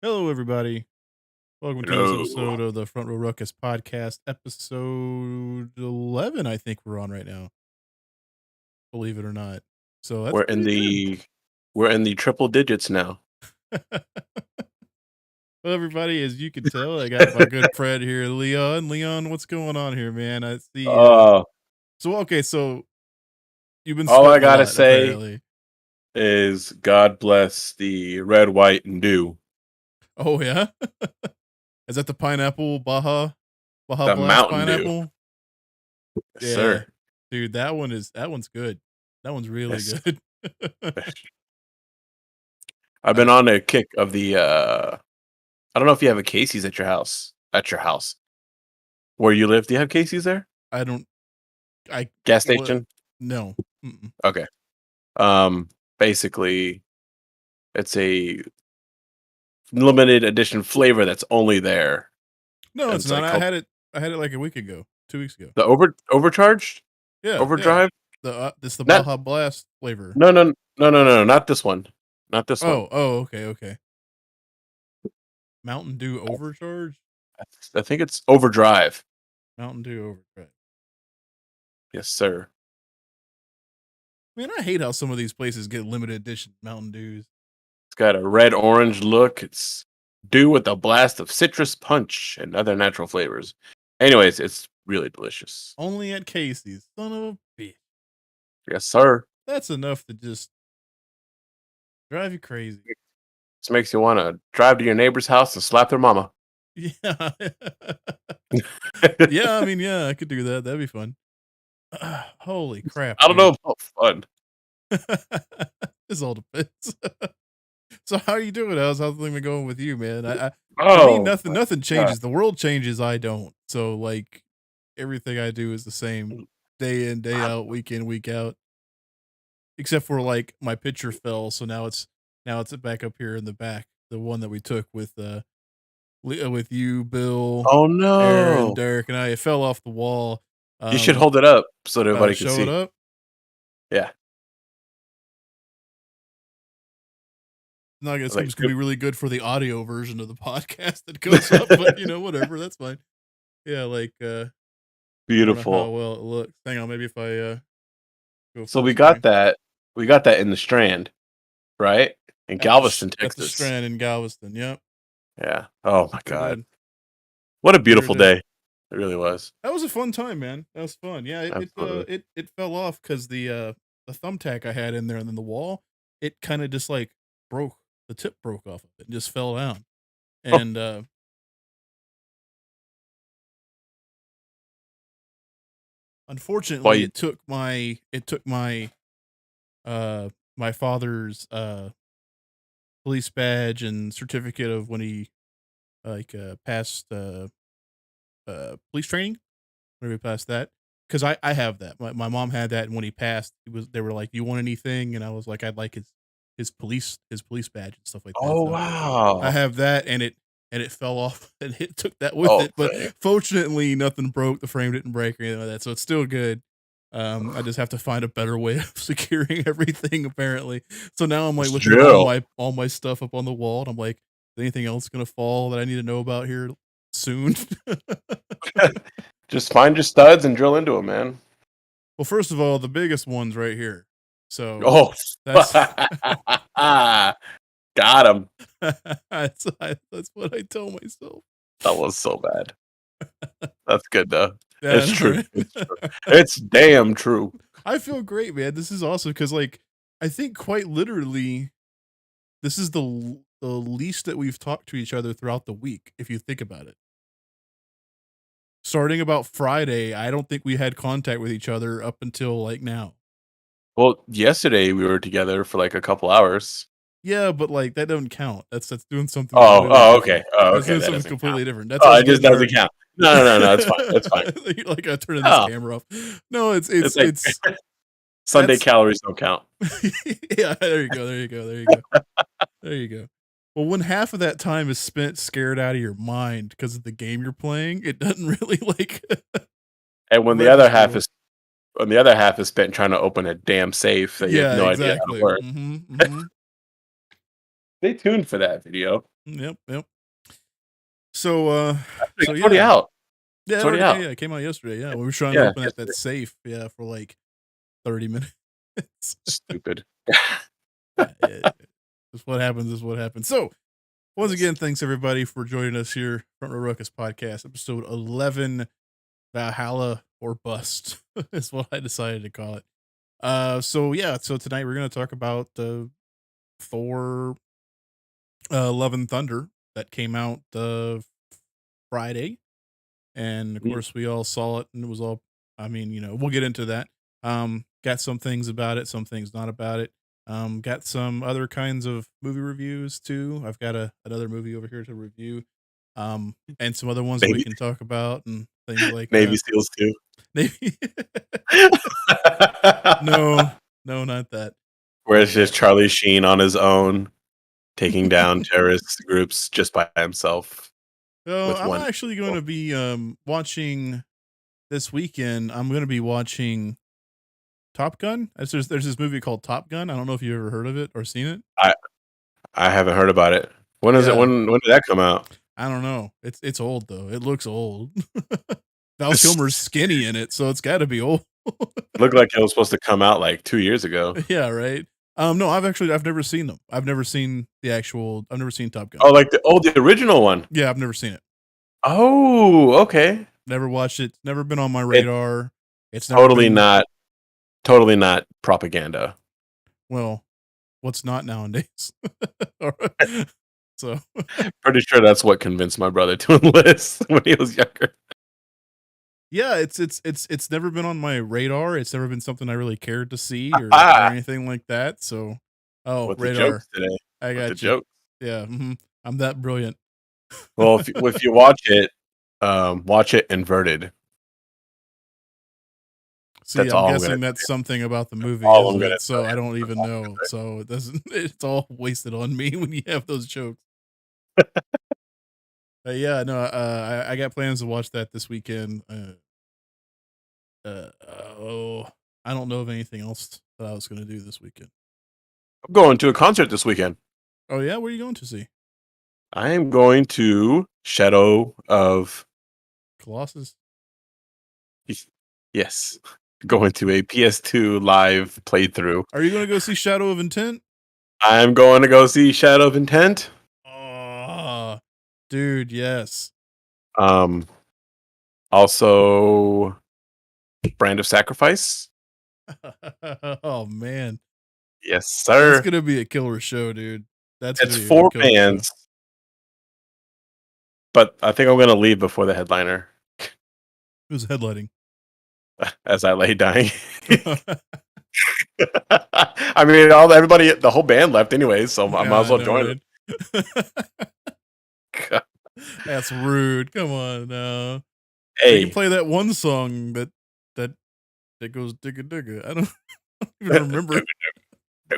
Hello, everybody. Welcome to this Hello. episode of the Front Row Ruckus podcast, episode 11. I think we're on right now, believe it or not. So that's We're in the triple digits now. well, everybody, as you can tell, I got my good friend here, Leon. Leon, what's going on here, man? I see. So you've been All I sweating a gotta lot, say apparently. is God bless the red, white, and dew. Oh yeah, is that the pineapple Baja The Blast Mountain Dew. pineapple? Yes, Yeah, sir. dude, that one's good. That one's really Yes. good. I've been on a kick of the I don't know if you have a Casey's at your house. Where you live, do you have Casey's there? I don't. Gas What? station? No. Mm-mm. Okay. Basically it's a limited edition flavor that's only there. No, And it's it's not. like I had it like a week ago, 2 weeks ago. the overcharged? Yeah, Overdrive? it's the Not Baja Blast flavor. no, not this one. Not this one. Okay. Mountain Dew Overcharge? I think it's Overdrive. Mountain Dew Overdrive. Yes, sir. Man, I hate how some of these places get limited edition Mountain Dews. It's got a red-orange look. It's dew with a blast of citrus punch and other natural flavors. Anyways, it's really delicious. Only at Casey's. Son of a bitch. Yes, sir. That's enough to just drive you crazy. This makes you want to drive to your neighbor's house and slap their mama. Yeah. Yeah, I mean, yeah, I could do that. That'd be fun. Holy crap. I don't know about fun. This all depends. So how are you doing? How's things been going with you, man? For me, Oh, nothing changes. The world changes, I don't. So like everything I do is the same day in, day out, week in, week out. Except for like my picture fell, so now it's back up here in the back. The one that we took with you, Bill, oh Aaron, no. Derek, and I. It fell off the wall. You should hold it up so that everybody can Show it see. up. Yeah. No, I guess Like, it's gonna be really good for the audio version of the podcast that goes up, but whatever, that's fine. Yeah, like I don't know beautiful. how well it looks. Hang on, maybe if I go So full we screen. got that. We got that in the Strand, right? In Galveston, At the Texas. Strand in Galveston. Yep. Yeah. Oh my So God. good. What a beautiful Here it day. It really was. That was a fun time, man. That was fun. Yeah, Absolutely. it fell off because the thumbtack I had in there and then the wall, it kind of just like broke. The tip broke off of it and just fell down. And unfortunately, it took my my father's police badge and certificate of when he passed police training. Whenever he passed that, because I have that. My mom had that, and when he passed, they were like, "You want anything?" And I was like, "I'd like his police badge and stuff like that." Oh So wow. I have that, and it fell off, and it took that with Oh, it. But thanks. fortunately, nothing broke. The frame didn't break or anything like that, so it's still good. I just have to find a better way of securing everything, apparently. So now I'm like looking at all my stuff up on the wall, and I'm like, is anything else gonna fall that I need to know about here soon? Just find your studs and drill into them, man. Well, first of all, the biggest one's right here. So Oh, that's got him. that's what I tell myself. That was so bad. That's good though. Yeah, It's true. right? It's true. It's damn true. I feel great, man. This is awesome because, like, I think quite literally, this is the least that we've talked to each other throughout the week. If you think about it, starting about Friday, I don't think we had contact with each other up until like now. Well, yesterday we were together for like a couple hours. Yeah, but like that doesn't count. That's doing something Oh, completely okay. different. Oh, That's okay. doing That something doesn't count. completely different. That's what I Oh, was it just getting doesn't there. count. No, no, no, no. It's fine. It's fine. You're like turning this Oh, camera off. No, it's like it's Sunday that's calories don't count. yeah. There you go. There you go. There you go. There you go. Well, when half of that time is spent scared out of your mind because of the game you're playing, it doesn't really like And register well. when the other half is spent trying to open a damn safe that you have Yeah, no idea how to exactly. work. Mhm. Stay tuned for that video. Yep, yep. So, It's so already yeah. out. Yeah, It's it already already out. yeah, it came out yesterday, yeah, we were trying to Yeah, open up that yesterday. safe, yeah, for, like, 30 minutes. Stupid. Yeah, that's what happens is what happens. So, once Yes. again, thanks everybody for joining us here, Front Row Ruckus Podcast, episode 11, Valhalla or Bust is what I decided to call it. So yeah, so tonight we're gonna talk about, Thor, Love and Thunder that came out, Friday. And of Mm. course we all saw it and it was all, I mean, we'll get into that. Got some things about it, some things not about it. Got some other kinds of movie reviews too. I've got another movie over here to review. And some other ones that we Navy can talk about and things like Navy that. SEALs too. Maybe no, no, not that. Where it's Uh, just Charlie Sheen on his own, taking down terrorist groups just by himself so with I'm one actually going individual. to be watching this weekend. I'm going to be watching Top Gun? There's this movie called Top Gun. I don't know if you ever heard of it or seen it. I I haven't heard about it. When is it? Yeah, When did that come out? I don't know. It's old though. It looks old. Val Kilmer's skinny in it, so it's got to be old. Looked like it was supposed to come out like 2 years ago. Yeah, right. No, I've never seen them. I've never seen the actual. I've never seen Top Gun. Oh, like the original one. Yeah, I've never seen it. Oh, okay. Never watched it. Never been on my It's radar. It's never totally been. not totally not propaganda. Well, what's not nowadays? So Pretty sure that's what convinced my brother to enlist when he was younger. yeah, it's never been on my radar. It's never been something I really cared to see or Ah, anything like that. So, oh, with the radar, jokes today. I With the got you. jokes. Yeah, I'm that brilliant. Well, if you watch it inverted. See, That's I'm all I'm gonna guessing that's something about the movie, all I'm isn't gonna it? tell So I you. don't That's even all I'm know. gonna say. So it doesn't. It's all wasted on me when you have those jokes. Yeah, no, I got plans to watch that this weekend. Uh, oh, I don't know of anything else that I was gonna do this weekend. I'm going to a concert this weekend. Oh yeah, where are you going to see? I am going to Shadow of Colossus. yes, going to a PS2 live playthrough. Are you gonna go see Shadow of Intent? I'm going to go see Shadow of Intent. Oh, dude, yes. Um, also Brand of Sacrifice. Oh man, Yes, that's sir. gonna be a killer show, dude. That's gonna It's be a 4 killer show. bands, but I think I'm gonna leave before the headliner Who's headlighting? as I lay dying. I mean, everybody, the whole band left anyway, so I Yeah, might as I well know, join right? them. That's rude. Come on, no. They can Hey, play that one song that that goes digga digga. I don't, even remember. I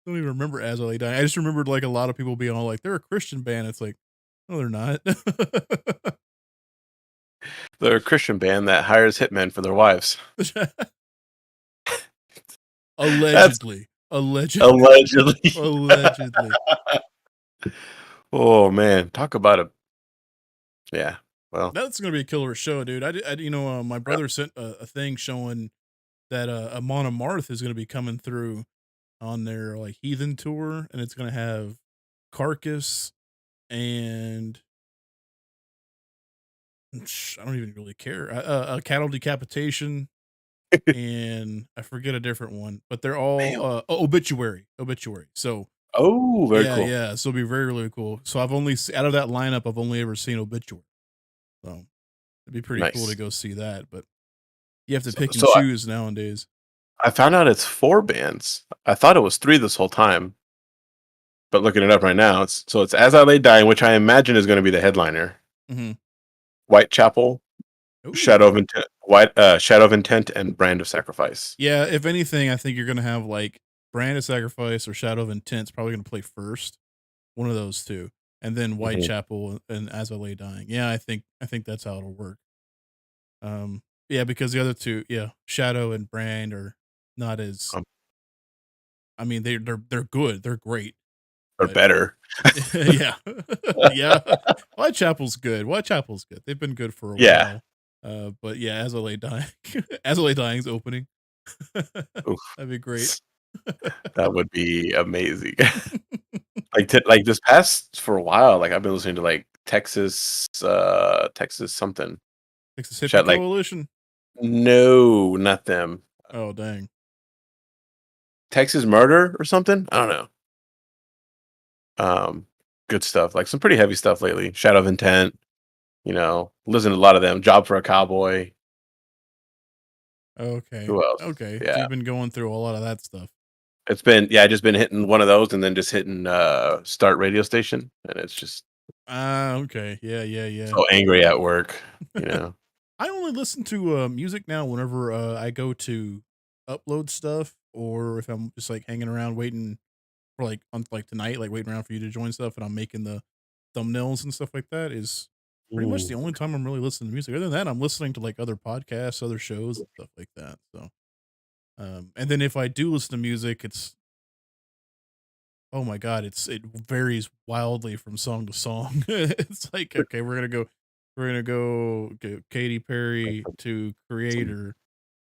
don't even remember As I Lay Dying. I just remembered like a lot of people being all like, "They're a Christian band." It's like, no, they're not. they're a Christian band that hires hitmen for their wives. That's Allegedly, allegedly, allegedly. allegedly. Oh man, talk about a yeah. Well, That's gonna be a killer show, dude. My brother sent a thing showing that Amon Amarth is gonna be coming through on their like Heathen tour, and it's gonna have Carcass and I don't even really care. A cattle decapitation, and I forget a different one, but they're all damn. obituary. So Oh, very yeah, cool. yeah. So it'll be very really cool. So I've only out of that lineup, I've only ever seen obituary. So it'd be pretty cool to Nice. go see that, but you have to So, pick and so I, choose nowadays. I found out it's 4 bands. I thought it was 3 this whole time. but looking it up right now, it's As I Lay Dying, which I imagine is going to be the headliner. Mhm. Whitechapel, Ooh. Shadow of Intent, and Brand of Sacrifice. Yeah, if anything, I think you're gonna have, like, Brand of Sacrifice or Shadow of Intent's probably gonna play first, one of those 2, and then Mhm. Whitechapel and As I Lay Dying. Yeah, I think that's how it'll work. Yeah, because the other 2, yeah, Shadow and Brand are not as Um, I mean, they're good, they're great, or but better. yeah. Yeah. Whitechapel's good, Whitechapel's good. They've been good for a Yeah. while. But yeah, As I Lay Dying As I Lay Dying's opening. Oof. That'd be great. That would be amazing. Like this past for a while, like I've been listening to like Texas something. Texas Hippie Shut like Coalition? no, not them. Oh, dang. Texas Murder or something? I don't know. Um, Good stuff. Like some pretty heavy stuff lately. Shadow of Intent, listen to a lot of them. Job for a Cowboy. Okay. Who else? Okay. So Yeah. you've been going through a lot of that stuff. I just been hitting one of those and then just hitting start radio station and it's just Ah, okay. Yeah, yeah, yeah. so angry at work, you know. I only listen to, music now whenever, I go to upload stuff or if I'm just, like, hanging around waiting for, like, on like, tonight, like, waiting around for you to join stuff and I'm making the thumbnails and stuff like that is pretty much Ooh, the only time I'm really listening to music. Other than that, I'm listening to, like, other podcasts, other shows, and stuff like that, so, and then if I do listen to music, it's oh my god, it varies wildly from song to song. It's like, okay, we're gonna go Katy Perry to some Creator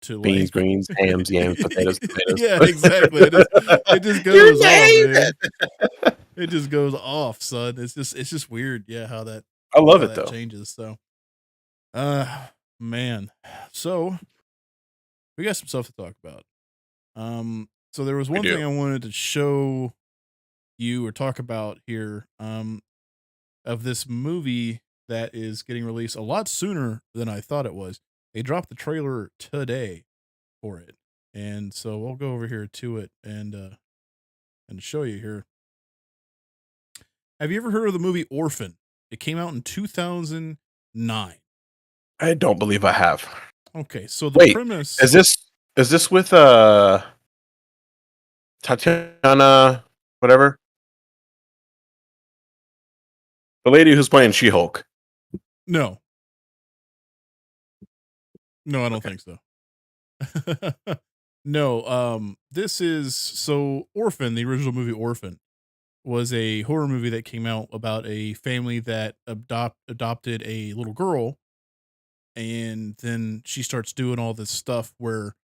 to beans, like greens, hams, yams, potatoes, tomatoes. yeah, exactly. It just You goes off, name man. it. It just goes off, son. It's just weird, yeah, how that I love how it that though. changes. So, man. So we got some stuff to talk about. So there was We one do. thing I wanted to show you or talk about here. Of this movie that is getting released a lot sooner than I thought it was. They dropped the trailer today for it. And so we'll go over here to it and show you here. Have you ever heard of the movie Orphan? It came out in 2009. I don't believe I have. Okay, so the Wait, premise is this with Tatiana whatever? The lady who's playing She-Hulk. no. No, I don't Okay. think so. No, this is so Orphan, the original movie Orphan was a horror movie that came out about a family that adopted a little girl, and then she starts doing all this stuff where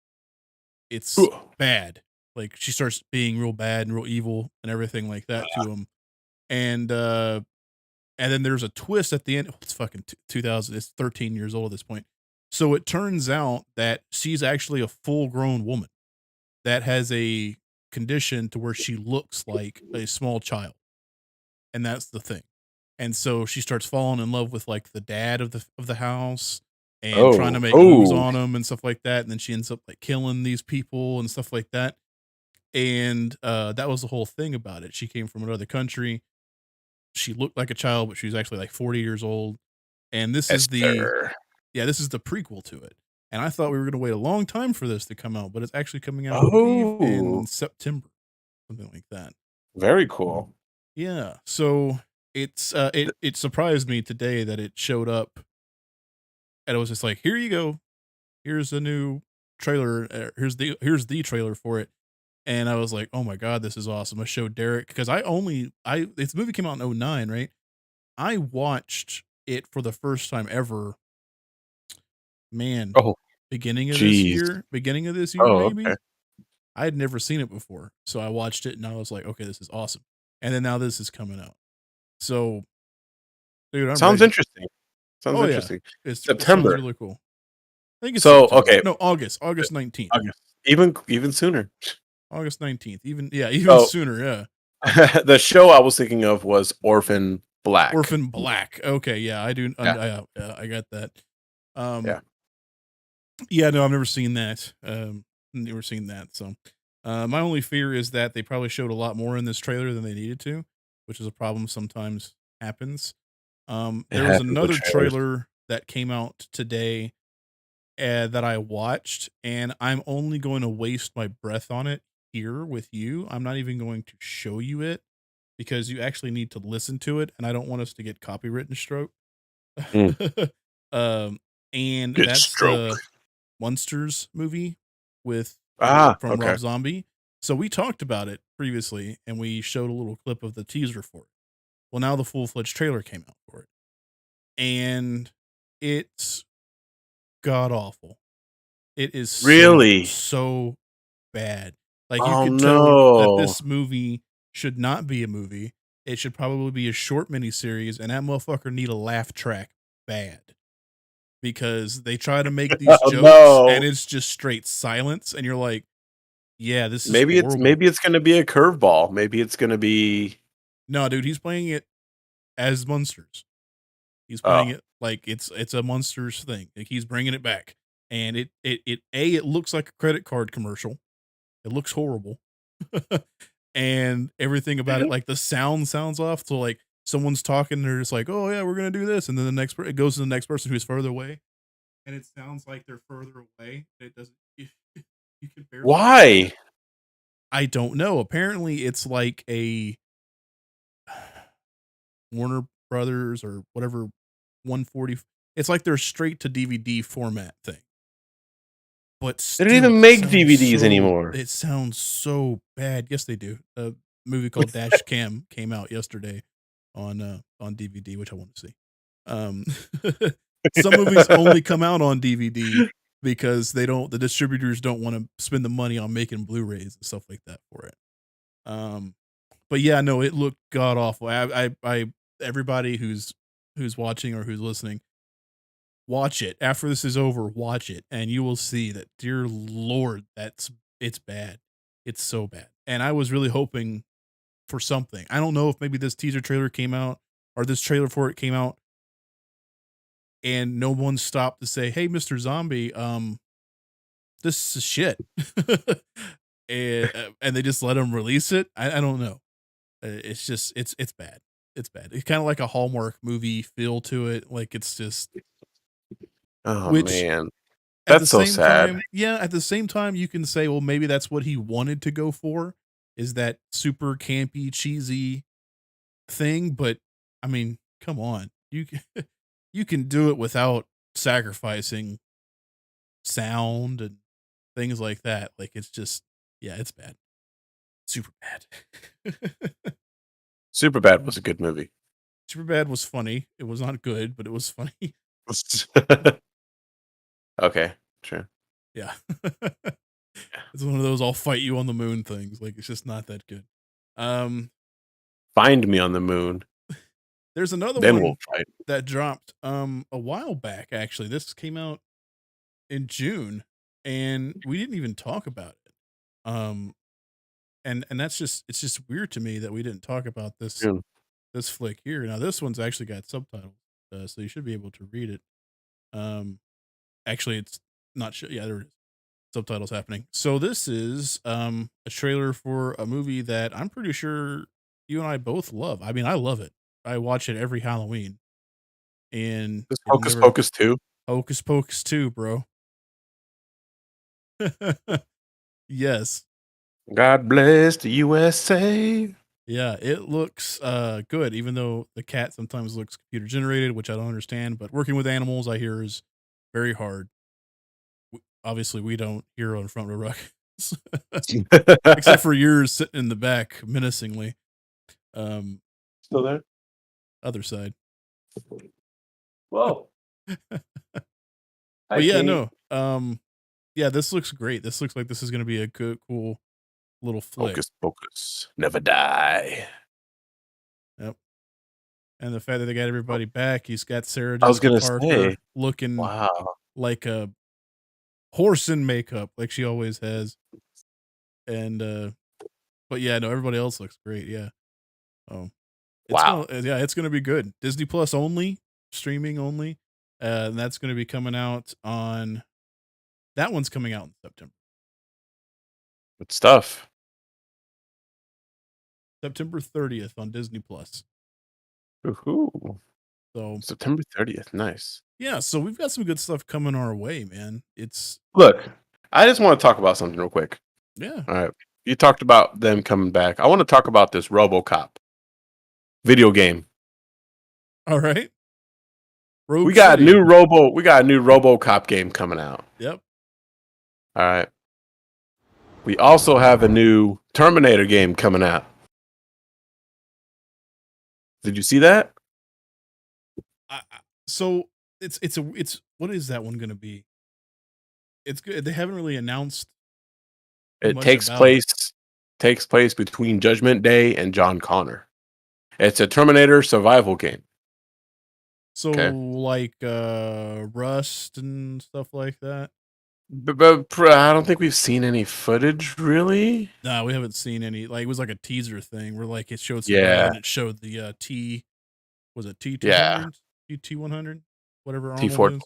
it's Ooh. bad. Like she starts being real bad and real evil and everything like that to him. And and then there's a twist at the end. It's fucking 2000. It's 13 years old at this point. So it turns out that she's actually a full grown woman that has a condition to where she looks like a small child, and that's the thing. And so she starts falling in love with like the dad of the house and trying to Oh. make moves Oh. on him and stuff like that. And then she ends up like killing these people and stuff like that. And that was the whole thing about it. She came from another country. She looked like a child, but she was actually like 40 years old. And Esther. this is the prequel to it. And I thought we were gonna wait a long time for this to come out, but it's actually coming out, I believe, Oh. in September, something like that. Very cool. Yeah. So it surprised me today that it showed up and it was just like, here you go. Here's a new trailer. Here's the trailer for it. And I was like, oh my God, this is awesome. I showed Derek because this movie came out in '09, right? I watched it for the first time ever, man, Oh, jeez. beginning of this year, Oh, maybe. okay. I had never seen it before. So I watched it and I was like, okay, this is awesome. And then now this is coming out. So, dude, I'm Sounds ready. interesting. Sounds Oh yeah. interesting. It sounds September. really cool. I think it's So, September. okay, No, August 19th. August. Even sooner. August 19th. Even So, sooner, yeah. the show I was thinking of was Orphan Black. Orphan Black. Okay, yeah, I do Yeah, I got that. Um, yeah. yeah, no, I've never seen that. Never seen that, so, My only fear is that they probably showed a lot more in this trailer than they needed to, which is a problem sometimes happens. It There was happens with another trailers. trailer that came out today that I watched, and I'm only going to waste my breath on it here with you. I'm not even going to show you it because you actually need to listen to it, and I don't want us to get copywritten stroke. Mm, um, and get that's stroke. the Monsters movie with from Okay. Rob Zombie. So we talked about it previously, and we showed a little clip of the teaser for it. Well, now the full fledged trailer came out for it, and it's god awful. It is Really? so bad. Like, you Oh could tell that no. this movie should not be a movie. It should probably be a short miniseries, and that motherfucker need a laugh track bad because they try to make these Oh jokes, and no. it's just straight silence, and you're like, "Yeah, this is Maybe it's horrible." maybe it's gonna be a curveball. Maybe it's gonna be No, dude, he's playing it as monsters. He's playing oh. it like it's a monsters thing. Like, he's bringing it back, and it looks like a credit card commercial. It looks horrible. And everything about it, like, the sounds off, so, like, someone's talking, they're just like, "Oh, yeah, we're gonna do this," and then the next it goes to the next person who's further away, and it sounds like they're further away. It doesn't you can barely hear them. Why? I don't know. Apparently, it's like a Warner Brothers or whatever 140 it's like their straight to DVD format thing. But They don't still, even make DVDs anymore. it sounds so bad. Yes, they do. A movie called Dash Cam came out yesterday on DVD, which I want to see. Um, some movies only come out on DVD because the distributors don't wanna spend the money on making Blu-rays and stuff like that for it. Um, but yeah, no, it looked god awful. I everybody who's watching or who's listening, watch it. After this is over, watch it, and you will see that, dear Lord, it's bad. It's so bad. And I was really hoping for something. I don't know if maybe this teaser trailer came out or this trailer for it came out and no one stopped to say, "Hey, Mr. Zombie, this is shit." And they just let him release it. I don't know. It's just it's bad. It's bad. It's kind of like a Hallmark movie feel to it. Like, it's just Oh which man. at the That's so same sad. time, yeah, at the same time, you can say, well, maybe that's what he wanted to go for, is that super campy, cheesy thing. But I mean, come on, you can do it without sacrificing sound and things like that. Like, it's just, yeah, it's bad, super bad. Superbad was a good movie. Super bad was funny. It was not good, but it was funny. Okay, sure. Yeah. It's one of those "I'll fight you on the moon" things. Like, it's just not that good. Um, Find me on the moon, there's another then we'll one fight. that dropped, a while back, actually. This came out in June, and we didn't even talk about it. Um, and that's just it's just weird to me that we didn't talk about Soon. this flick here. Now, this one's actually got subtitles, so you should be able to read it. Um, actually, it's not yeah, there it is. Subtitles happening. So this is, a trailer for a movie that I'm pretty sure you and I both love. I mean, I love it. I watch it every Halloween, and This it'll Hocus never Pocus 2? Hocus Pocus 2, bro. Yes. God bless the USA. Yeah, it looks, good, even though the cat sometimes looks computer generated, which I don't understand, but working with animals, I hear, is very hard. Obviously, we don't here on Front Row Rock, except for yours sitting in the back menacingly, um, Still there? other side. Whoa. Hi, But yeah, Kate. no, yeah, this looks great. This looks like this is gonna be a good, cool little flick. Hocus Pocus. Never die. Yep, and the fact that they got Oh, everybody back, he's got Sarah I was Jessica gonna say, Parker looking wow. like a horse in makeup, like she always has, and, but yeah, no, everybody else looks great, yeah. Oh, Wow. yeah, it's gonna be good. Disney Plus only, streaming only, and that's gonna be coming out on that one's coming out in September. Good stuff. September 30th on Disney Plus. Woohoo. So September 30th. Nice. yeah, so we've got some good stuff coming our way, man. It's Look, I just want to talk about something real quick. yeah. All right. You talked about them coming back. I want to talk about this RoboCop video game. All right. Rogue We got a City. new RoboCop game coming out. Yep. All right. We also have a new Terminator game coming out. Did you see that? So it's what is that one going to be? It's good. They haven't really announced too It much about it. takes place between Judgment Day and John Connor. It's a Terminator survival game. So Okay. like Rust and stuff like that. But I don't think we've seen any footage really. No, we haven't seen any. Like it was like a teaser thing where like it showed some guys Yeah. and it showed the T was it Yeah. T200, T100, whatever Arnold T4 is.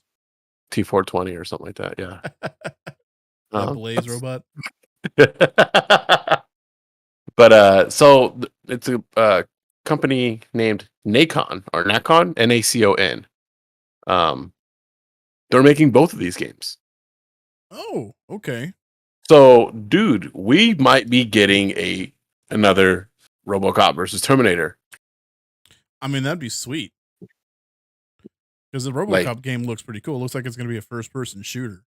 T420 or something like that. Yeah. That Blaze robot. But so it's a company named Nacon or Nacon, Nacon. Um, they're making both of these games. Oh, okay. So, dude, we might be getting another RoboCop versus Terminator. I mean, that'd be sweet. Because the Like, RoboCop game looks pretty cool. It looks like it's going to be a first-person shooter,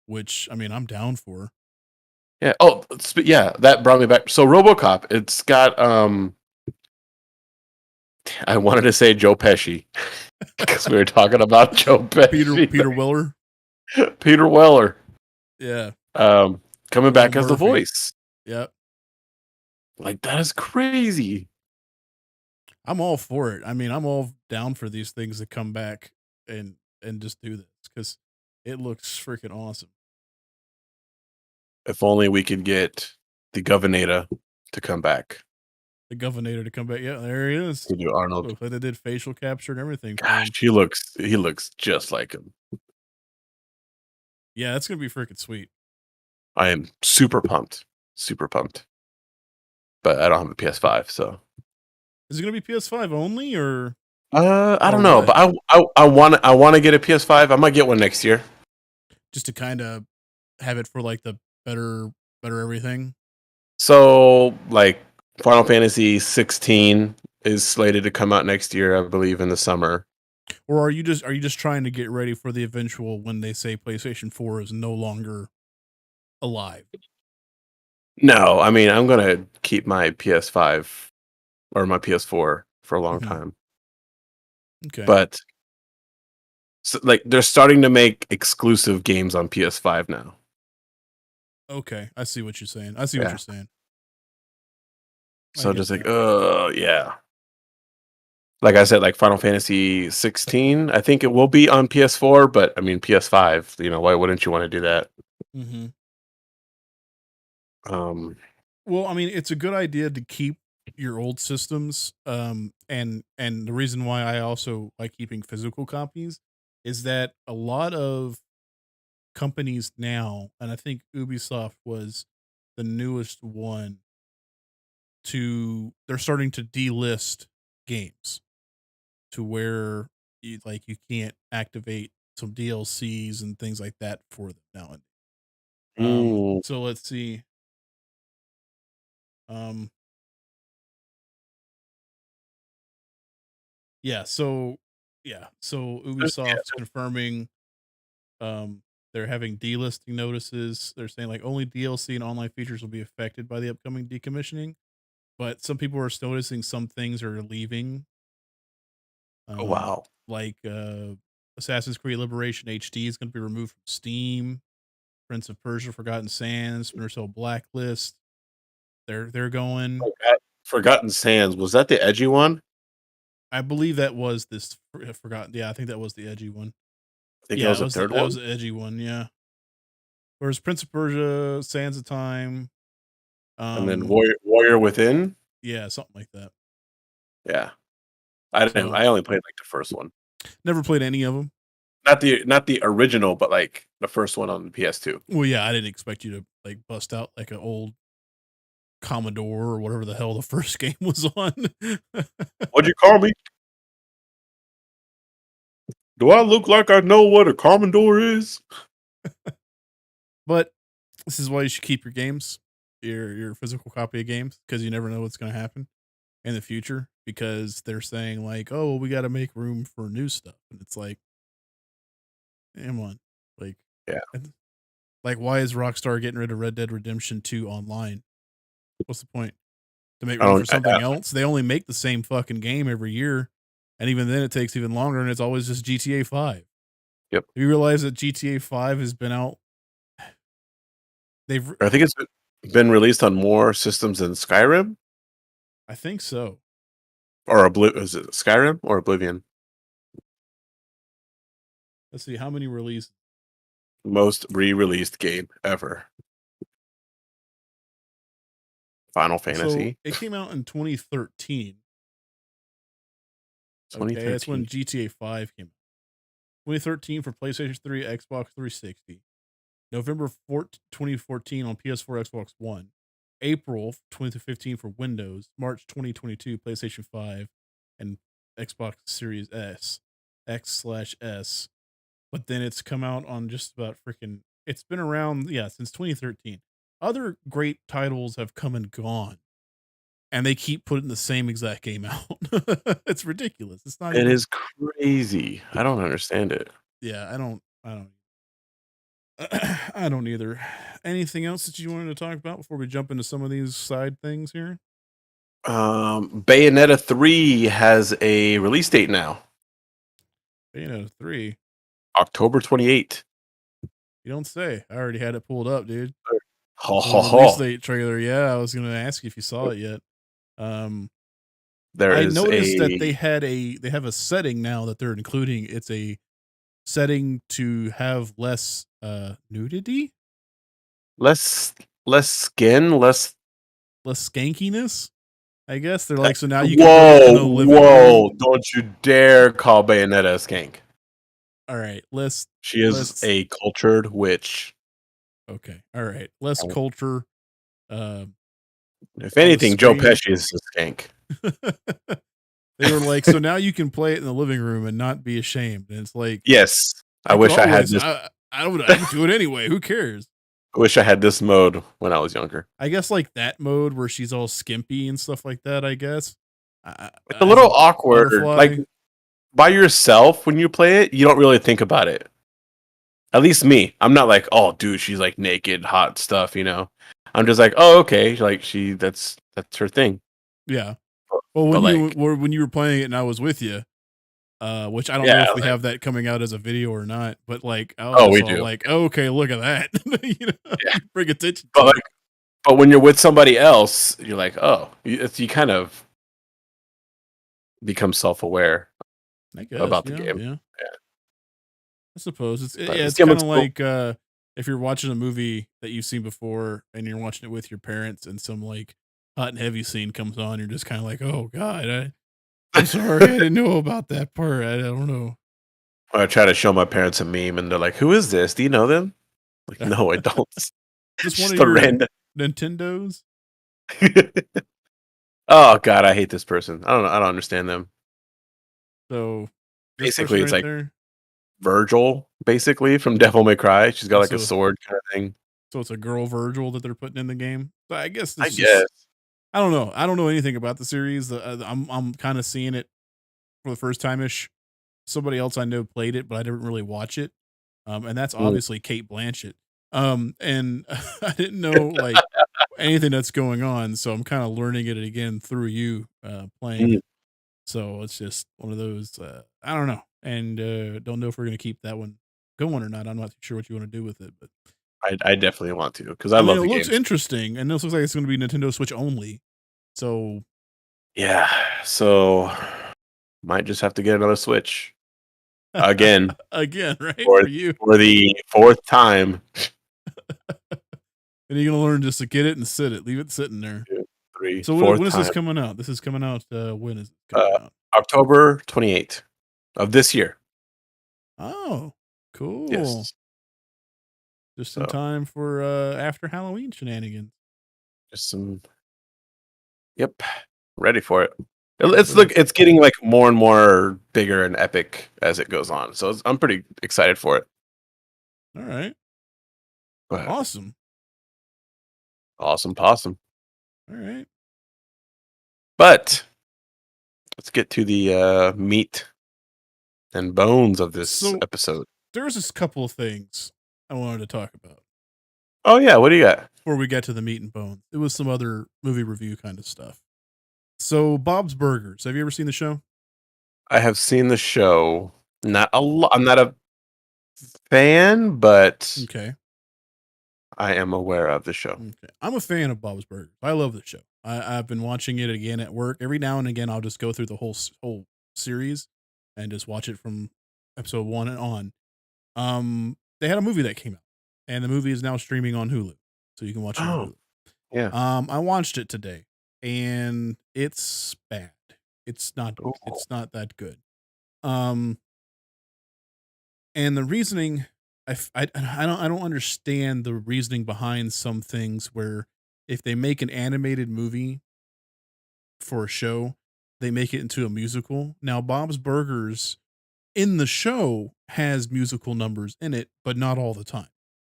which I mean, I'm down for. yeah. Oh, yeah. That brought me back. So, RoboCop, it's got I wanted to say Joe Pesci because we were talking about Joe Pesci. Peter Weller. Peter Weller. Yeah. Coming Little back as the Murphy. voice. Yep. Like that is crazy. I'm all for it. I mean, I'm all down for these things to come back and just do this because it looks freaking awesome. If only we could get the Governor to come back The Governor to come back. Yeah, there he is. to do Arnold. Looks like they did facial capture and everything for Gosh, him. he looks just like him. Yeah, that's gonna be freaking sweet. I am super pumped. Super pumped. But I don't have a PS5, so Is it gonna be PS5 only or I or don't know, what? but I want to get a PS5. I might get one next year. Just to kind of have it for like the better everything. So, like Final Fantasy 16 is slated to come out next year, I believe in the summer. Or are you just trying to get ready for the eventual when they say PlayStation 4 is no longer alive? No, I mean, I'm going to keep my PS5 or my PS4 for a long Mhm. time. Okay. But so, like they're starting to make exclusive games on PS5 now. Okay. I see what you're saying. I see what Yeah. you're saying. I So get just like, that. yeah. Like I said, like Final Fantasy 16, I think it will be on PS4, but I mean PS5. You know, why wouldn't you want to do that? Mhm. Um, Well, I mean, it's a good idea to keep your old systems. And the reason why I also like keeping physical copies is that a lot of companies now, and I think Ubisoft was the newest one they're starting to delist games to where you can't activate some DLCs and things like that for them now. mm, So let's see. Um, yeah, so Ubisoft's confirming they're having delisting notices. They're saying like only DLC and online features will be affected by the upcoming decommissioning, but some people are still noticing some things are leaving. oh, Um, wow. like Assassin's Creed Liberation HD is going to be removed from Steam. Prince of Persia: Forgotten Sands, Splinter Cell Blacklist. They're going. Forgotten Sands, was that the edgy one? I believe that was this forgotten. Yeah, I think that was the edgy one. I think that Yeah, was the third that was one. the edgy one. Yeah. Whereas Prince of Persia, Sands of Time, And then um, Warrior Within. yeah, something like that. Yeah. I didn't So I only played like the first one. never played any of them. Not the original, but like the first one on the PS2. Well, yeah, I didn't expect you to like bust out like an old Commodore or whatever the hell the first game was on. What'd you call me? Do I look like I know what a Commodore is? But this is why you should keep your games, your physical copy of games, because you never know what's going to happen in the future. Because they're saying like, oh, well, we got to make room for new stuff, and it's like, come on, like, Yeah, and- like why is Rockstar getting rid of Red Dead Redemption 2 online? What's the point? To make I room for don't. something else? They only make the same fucking game every year, and even then, it takes even longer, and it's always just GTA 5. Yep. You realize that GTA 5 has been out? They've, I think it's been released on more systems than Skyrim I think so. or Is it Skyrim or Oblivion? Let's see how many released. Most re-released game ever. Final So Fantasy it came out in 2013. Okay, that's when 2013. GTA 5 came out. 2013 for PlayStation 3, Xbox 360. November 4th, 2014 on PS4, Xbox One. April 2015 for Windows. March 2022 PlayStation 5 and Xbox Series S, X/S. But then it's come out on just about freaking. It's been around, yeah, since 2013. Other great titles have come and gone, and they keep putting the same exact game out. It's ridiculous. It's not It even. is crazy. I don't understand it. Yeah, I don't I don't either. Anything else that you wanted to talk about before we jump into some of these side things here? Bayonetta 3 has a release date now, Bayonetta 3. October 28th. You don't say. I already had it pulled up, dude. Ho The ho release ho! date trailer. Yeah, I was gonna ask you if you saw it yet. Um There I is noticed that a they have a setting now that they're including. It's a setting to have less nudity, less less skin, less. less skankiness. I guess they're like, so now you can play it in Whoa, the living room. whoa! Don't you dare call Bayonetta a skank. All right, let's She is let's a cultured witch. okay. All right, less culture uh, If on the anything, Joe screen. Pesci is a skank. They were like, so now you can play it in the living room and not be ashamed. And it's like, Yes, I I could wish I had always, this. I would do it anyway. Who cares? I wish I had this mode when I was younger. I guess like that mode where she's all skimpy and stuff like that. I guess It's a as a little awkward. Like butterfly. by yourself when you play it, you don't really think about it. At least me. I'm not like, oh, dude, she's like naked, hot stuff. I'm just like, oh, okay, like that's her thing. Yeah. Well, But like, when you were playing it and I was with you, which I don't know yeah, if we like, have that coming out as a video or not, but like I was oh, just we all do. like, oh, okay, look at that. Yeah, You bring attention but to it. like, but when you're with somebody else, you're like, oh, you kind of become self-aware I guess, about the game. yeah. Yeah, I suppose but yeah, this it's game kind looks of cool. like if you're watching a movie that you've seen before and you're watching it with your parents and some like hot and heavy scene comes on, you're just kind of like, oh god, I'm sorry, I didn't know about that part. I don't know. I try to show my parents a meme, and they're like, "Who is this? Do you know them?" Like, no, I don't. Just one of Just a your random. Nintendos. Oh God, I hate this person. I don't know. I don't understand them. So this person Basically, it's right like there. Virgil, basically from Devil May Cry. She's got Oh, like a sword kind of thing. so it's a girl Virgil that they're putting in the game. So I guess I it's just guess. I don't know. I don't know anything about the series. I'm kind of seeing it for the first time ish. Somebody else I know played it, but I didn't really watch it. And that's Mm, obviously Kate Blanchett. And I didn't know like anything that's going on, so I'm kind of learning it again through you playing mm. it. So it's just one of those. I don't know, and don't know if we're gonna keep that one going or not. I'm not sure what you want to do with it, but I definitely want to because I I mean, love it the looks games. interesting, and this looks like it's going to be Nintendo Switch only. So Yeah, so might just have to get another Switch again again, right for for you, for the fourth time. and you're going to learn just to get it and sit it, leave it sitting there. Two, three, So fourth when is this time. coming out? This is coming out. When is it coming Uh, out? October 28th of this year. Oh, cool. Yes. Just in So time for after Halloween shenanigans. just some. Yep, ready for it. Yep, It's ready. look, it's getting like more and more bigger and epic as it goes on. So I'm pretty excited for it. All right. But Awesome. awesome possum. All right. But let's get to the meat and bones of this So episode. there's this couple of things I wanted to talk about Oh yeah, what do you got? before we get to the meat and bones. It was some other movie review kind of stuff. So Bob's Burgers. Have you ever seen the show? I have seen the show. Not a lot. I'm not a fan, but Okay. I am aware of the show. Okay. I'm a fan of Bob's Burgers. I love the show. I've been watching it again at work. Every now and again, I'll just go through the whole series and just watch it from episode 1 and on. They had a movie that came out, and the movie is now streaming on Hulu, so you can watch it on Oh Hulu. yeah. I watched it today, and it's bad. It's not. Ooh. It's not that good. Um, and the reasoning, I don't understand the reasoning behind some things where if they make an animated movie for a show, they make it into a musical. Now, Bob's Burgers in the show has musical numbers in it, but not all the time.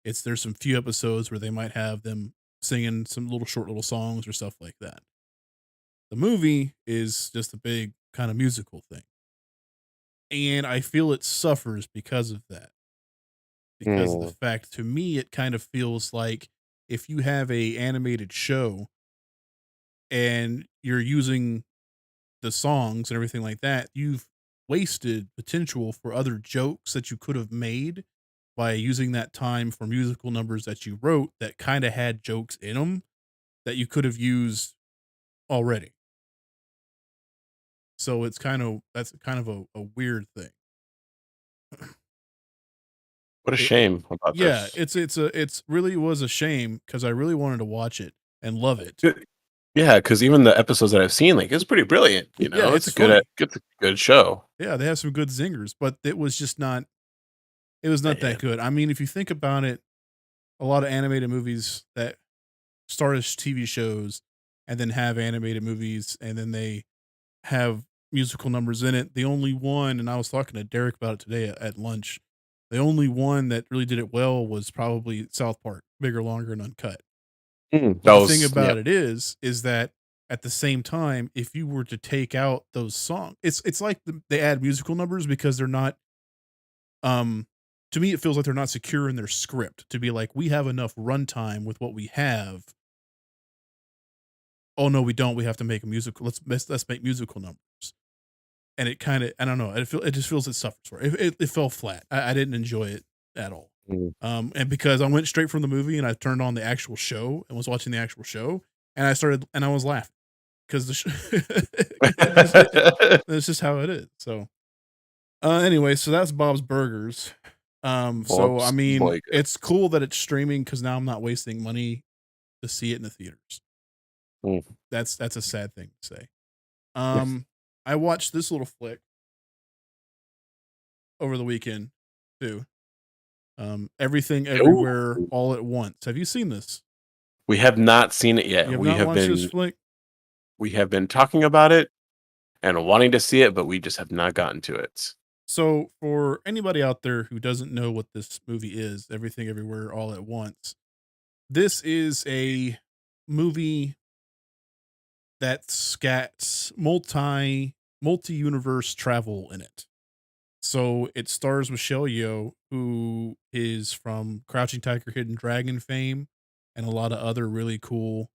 There's some few episodes where they might have them singing some little songs or stuff like that. The movie is just a big kind of musical thing. And I feel it suffers because of that. Because of the Hmm. fact, to me, it kind of feels like if you have a animated show and you're using the songs and everything like that, you've wasted potential for other jokes that you could have made by using that time for musical numbers that you wrote that kind of had jokes in them that you could have used already. So that's kind of a weird thing. What a It shame about Yeah, this. it's really was a shame because I really wanted to watch it and love it. Yeah, because even the episodes that I've seen, like, it's pretty brilliant. You Yeah, know, it's funny. it's a good show. Yeah, they have some good zingers, but it was just not. It was not that Man. good. I mean, if you think about it, a lot of animated movies that start as TV shows and then have animated movies and then they have musical numbers in it. The only one, and I was talking to Derek about it today at lunch. The only one that really did it well was probably South Park, bigger, longer, and uncut. But That the thing was yeah. about it is that at the same time, if you were to take out those songs, it's like they add musical numbers because they're not. Um, to me, it feels like they're not secure in their script to be like, we have enough runtime with what we have. Oh no, we don't. We have to make a musical. Let's make musical numbers. And it kind of, I don't know. It just feels it suffers for it. It fell flat. I didn't enjoy it at all. Mm. And because I went straight from the movie and I turned on the actual show and was watching the actual show, and I was laughing because it's just how it is. So anyway, so that's Bob's Burgers. So I Bob's mean, Burger. it's cool that it's streaming because now I'm not wasting money to see it in the theaters. Mm. That's a sad thing to say. Yes. Um, I watched this little flick over the weekend too. Everything Ooh. everywhere all at once. Have you seen this? We have not seen it You yet. have not watched this flick? We have been talking about it and wanting to see it, but we just have not gotten to it. So, for anybody out there who doesn't know what this movie is, Everything Everywhere All at Once, this is a movie that's got multi universe travel in it. So it stars Michelle Yeoh, who is from Crouching Tiger, Hidden Dragon fame, and a lot of other really cool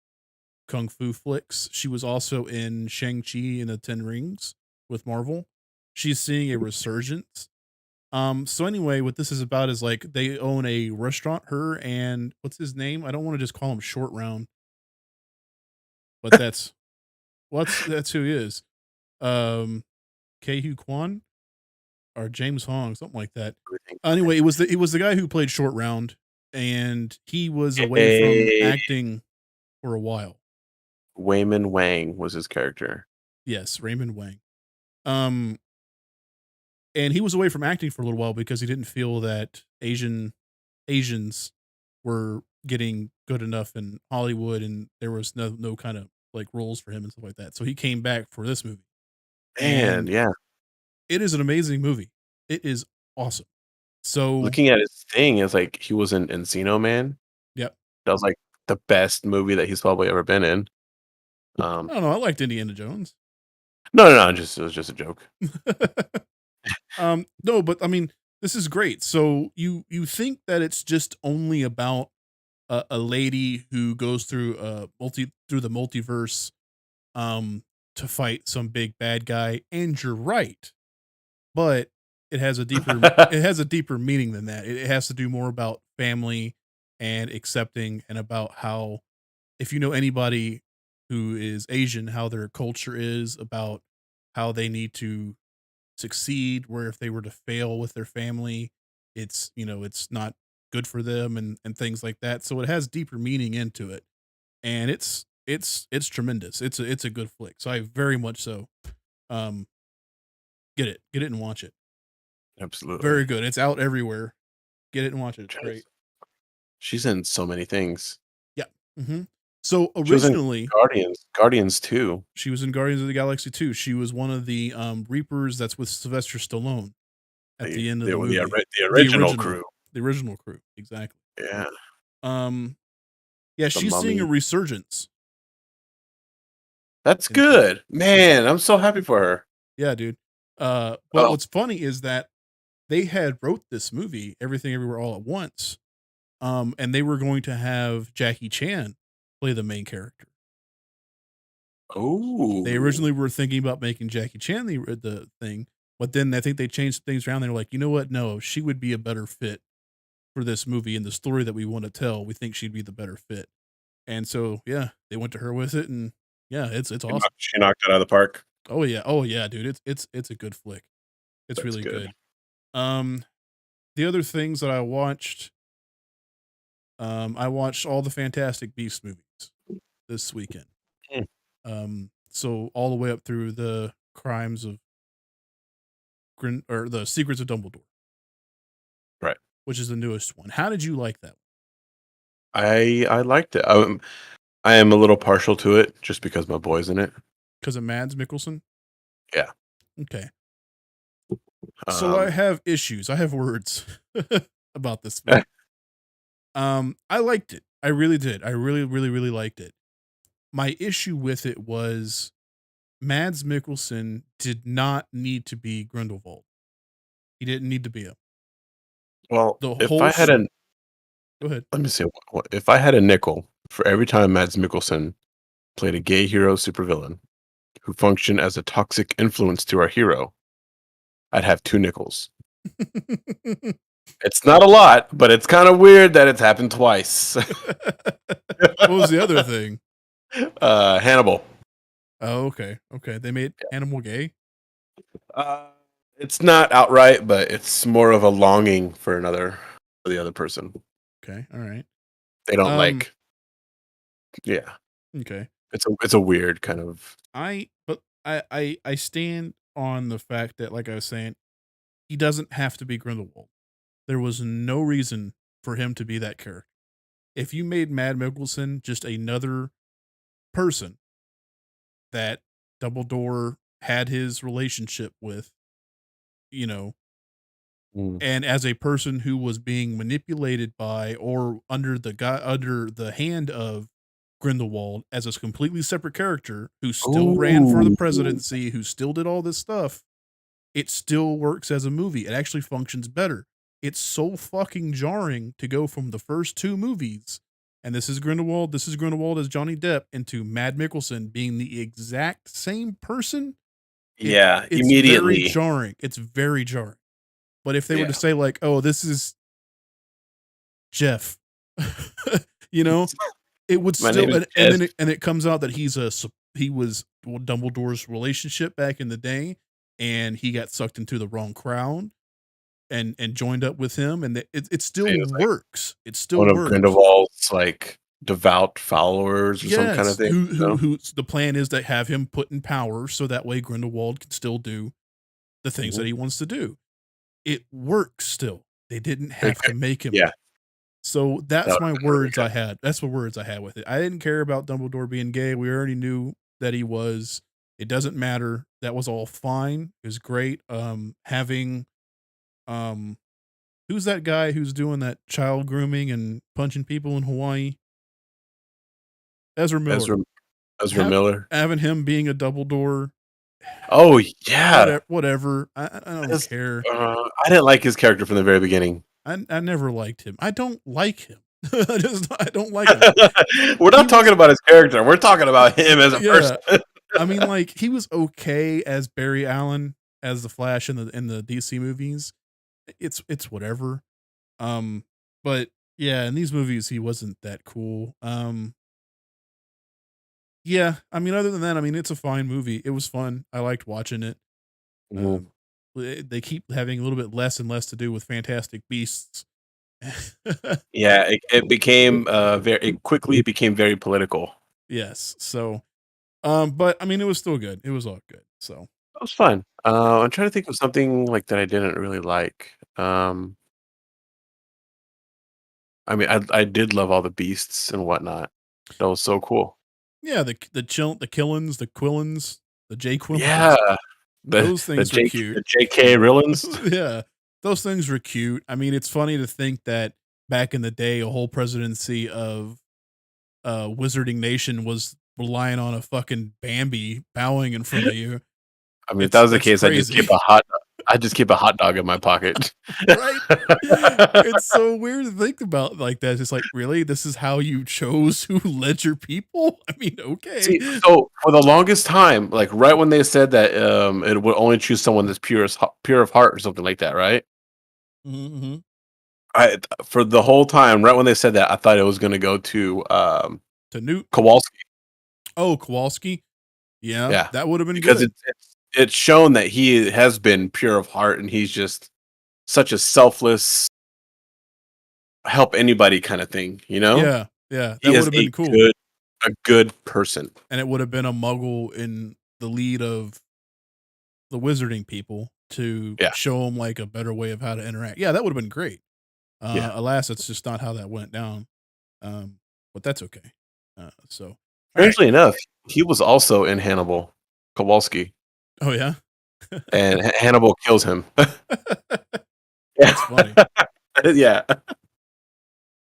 kung fu flicks. She was also in Shang-Chi and the Ten Rings with Marvel. She's seeing a resurgence. So anyway, what this is about is like they own a restaurant, her and what's his name? I don't want to just call him Short Round, but that's who he is. Um Kehu Kwan or James Hong, something like that. Everything. Anyway, it was the guy who played Short Round, and he was away from Eh, acting for a while. Wayman Wang was his character. Yes, Raymond Wang. Um, and he was away from acting for a little while because he didn't feel that Asians were getting good enough in Hollywood, and there was no kind of like roles for him and stuff like that. So he came back for this movie, Man, and yeah. it is an amazing movie. It is awesome. So, Looking at his thing, it's like he was in Encino Man. yep. That was like the best movie that he's probably ever been in. I Um, don't know. I liked Indiana Jones. no, just it was just a joke. No, but I mean, this is great. So you think that it's just only about a lady who goes through the multiverse um to fight some big bad guy, and you're right. But it has a deeper meaning than that. It has to do more about family and accepting, and about how, if you know anybody who is Asian, how their culture is about how they need to succeed, where if they were to fail with their family, it's, it's not good for them, and things like that. So it has deeper meaning into it. And it's tremendous. It's a good flick. So I very much so um get it and watch it. Absolutely. Very good. It's out everywhere. Get it and watch it. It's great. Just- She's in so many things. Yeah. So She was in originally Guardians too. she was in Guardians of the Galaxy 2. She was one of the Reapers that's with Sylvester Stallone at the end of They the were movie. the The original original. crew. The original crew. Exactly. Yeah, Um yeah, the she's seeing a Mummy. resurgence That's in things. good, man. I'm so happy for her. Yeah, dude. But Oh, what's funny is that they had wrote this movie, Everything Everywhere All at Once, and they were going to have Jackie Chan play the main character. They oh, originally were thinking about making Jackie Chan the thing, but then I think they changed things around. They were like, you know what? No, she would be a better fit for this movie and the story that we want to tell. We think she'd be the better fit. And so, yeah, they went to her with it, and yeah, it's awesome. she knocked it out of the park. Oh yeah, dude, it's a good flick. It's That's really good. good. Um, the other things that I watched all the Fantastic Beasts movies this weekend. Mm, So all the way up through the Crimes of or the Secrets of Dumbledore, right. which is the newest one. How did you like that? I liked it. I am a little partial to it just because my boy's in it. Because of Mads Mikkelsen? Yeah. Okay. So I Um. have issues. I have words about this movie. I liked it. I really did. I really, really, really liked it. My issue with it was Mads Mikkelsen did not need to be Grindelwald. He didn't need to be him. Well, The if whole I had sh- a Go ahead. let me see. If I had a nickel for every time Mads Mikkelsen played a gay hero supervillain who functioned as a toxic influence to our hero, I'd have two nickels. It's not a lot, but it's kind of weird that it's happened twice. What was the other thing? Hannibal. Oh, okay. Okay. They made Animal gay? Uh, it's not outright, but it's more of a longing for the other person. Okay. All right. They don't Um, like, yeah. okay. It's a weird kind of. I stand on the fact that, like I was saying, he doesn't have to be Grindelwald. There was no reason for him to be that character. If you made Mad Mikkelsen just another person that Dumbledore had his relationship with, you know, Mm. and as a person who was being manipulated by or under the hand of Grindelwald as a completely separate character who still ran for the Ooh, presidency, who still did all this stuff, it still works as a movie. It actually functions better. It's so fucking jarring to go from the first two movies, and this is Grindelwald as Johnny Depp, into Mad Mikkelsen being the exact same person. yeah, It's very immediately. jarring. It's very jarring. But if they were to Yeah. say like, "Oh, this is Jeff," you know, it would My name still, is and Jess. then it comes out that he was Dumbledore's relationship back in the day, and he got sucked into the wrong crowd and joined up with him, and it still He was like works. It still one of works. Grindelwald's like devout followers or some kind of Yes, thing. who the plan is to have him put in power so that way Grindelwald can still do the things Mhm. that he wants to do. It works still. They didn't It have to could- make him yeah, that. So That that's would my have been really words I good. had. That's the words I had with it. I didn't care about Dumbledore being gay. We already knew that he was. It doesn't matter. That was all fine. It was great. Having um who's that guy who's doing that child grooming and punching people in Hawaii? Ezra Miller. Ezra Ezra Have Miller. having him being a Dumbledore, Oh, yeah. whatever. I don't His care. I didn't like his character from the very beginning. I never liked him. I don't like him. I don't like him. We're He not talking was about his character, we're talking about him as a person. yeah. I mean, like, he was okay as Barry Allen as the Flash in the DC movies. It's whatever. Um, but yeah, in these movies he wasn't that cool. Yeah, I mean, other than that, I mean, it's a fine movie. It was fun. I liked watching it. Mhm. Um, they keep having a little bit less and less to do with Fantastic Beasts. Yeah, it became, very it quickly became very political. Yes. So, but I mean, it was still good. It was all good. So, That was fun. yeah. I'm trying to think of something, like, that I didn't really like. I mean, I did love all the beasts and whatnot. That was so cool. Yeah, the Killins, the Quillins, the J Yeah, Quillins. Those the things were J cute. the JK Rillings. Yeah. Those things were cute. I mean, it's funny to think that back in the day, a whole presidency of Wizarding Nation was relying on a fucking Bambi bowing in front of you. I mean, if that was the It's case, crazy, I just keep a hot dog in my pocket. right? It's so weird to think about like that. It's just like, really? This is how you chose who led your people? I mean, okay. See, so for the longest time, like, right when they said that, it would only choose someone that's pure of heart or something like that, right? Mhm. I For the whole time, right when they said that, I thought it was gonna go to, To Newt. Kowalski. Oh, Kowalski. Yeah, Yeah, that would have been because good. it's shown that he has been pure of heart, and he's just such a selfless, help anybody kinda thing, you know? Yeah, yeah, He that would is have been cool. a good person. And it would have been a muggle in the lead of the wizarding people to Yeah, show them like a better way of how to interact. Yeah, that would have been great. yeah. Alas, that's just not how that went down. Um, but that's okay. So, all right. Strangely enough, he was also in Hannibal, Kowalski, Oh yeah, and Hannibal kills him. Yeah. that's funny. Yeah.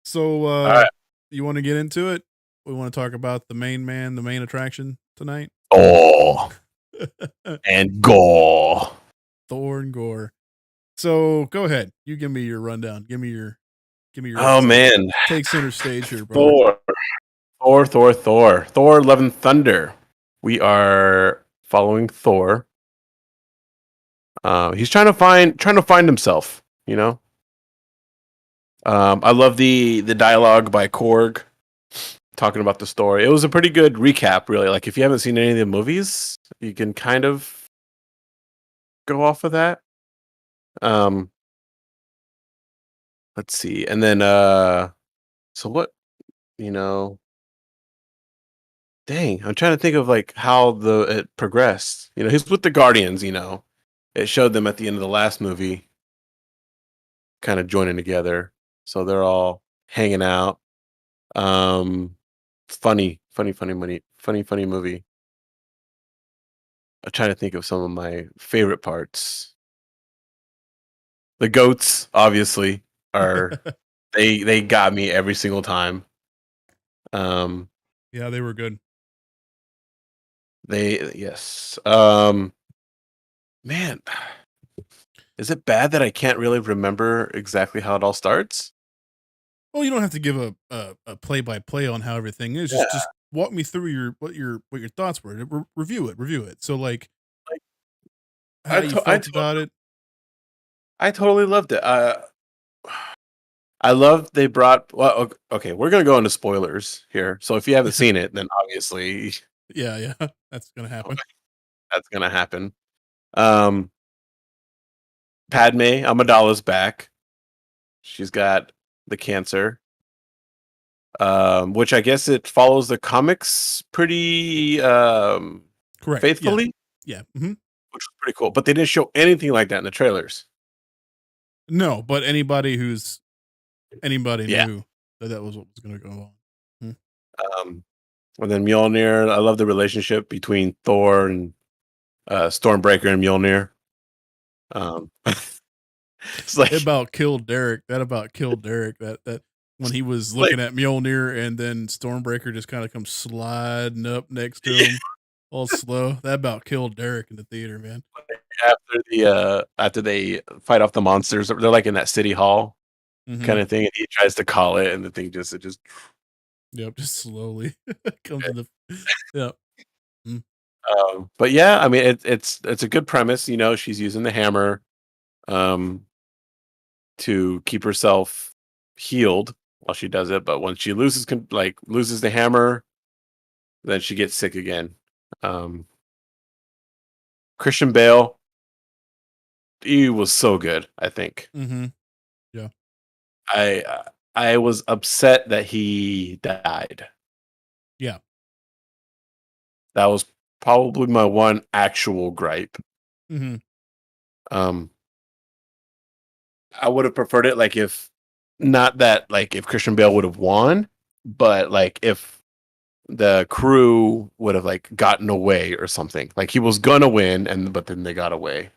So, Alright. you want to get into it? We want to talk about the main man, the main attraction tonight. Oh, and gore. Thor and Gore. So go ahead. You give me your rundown. Give me your Oh, insight. man. Take center stage here, brother. Thor. Thor, Love and Thunder. We are following Thor. He's trying to find himself, you know? I love the dialogue by Korg talking about the story. It was a pretty good recap, really. Like, if you haven't seen any of the movies, you can kind of go off of that. Um, let's see. And then so what, you know, dang, I'm trying to think of like how the it progressed. You know, he's with the Guardians, you know. It showed them at the end of the last movie kind of joining together. So they're all hanging out. Funny movie. I'm trying to think of some of my favorite parts. The goats, obviously, are they got me every single time. Um, Yeah, they were good. they yes. Man, is it bad that I can't really remember exactly how it all starts? Well, you don't have to give a play by play on how everything is. Yeah, Just walk me through what your thoughts were. Review it. So like like how you felt about it. I totally loved it. I love they brought well, okay, we're gonna go into spoilers here. So if you haven't seen it, then obviously Yeah, yeah, that's gonna happen. that's gonna happen. Um, Padme Amidala's back. She's got the cancer, which I guess it follows the comics pretty Correct. Yeah, faithfully, yeah. which was pretty cool. But they didn't show anything like that in the trailers. No, but anybody who's Anybody Yeah. knew that that was what was gonna go on. Hmm. Um, and then Mjolnir. I love the relationship between Thor and Stormbreaker and Mjolnir. It's It like about killed Derek. That about killed Derek. That when he was like looking at Mjolnir and then Stormbreaker just kinda comes sliding up next to him all slow. That about killed Derek in the theater, man. after they fight off the monsters, they're like in that city hall kind Mhm. of thing, and he tries to call it, and the thing just it just. Yep, just slowly comes in the Yep. Mm. But yeah, I mean, it's a good premise. You know, she's using the hammer um, to keep herself healed while she does it. But when she loses the hammer, then she gets sick again. Um, Christian Bale, he was so good. I think Mhm. Yeah. I I was upset that he died. Yeah. That was probably my one actual gripe. Mhm. Um, I would have preferred it like if not that like if Christian Bale would have won, but like if the crew would have like gotten away or something. Like he was gonna win and but then they got away.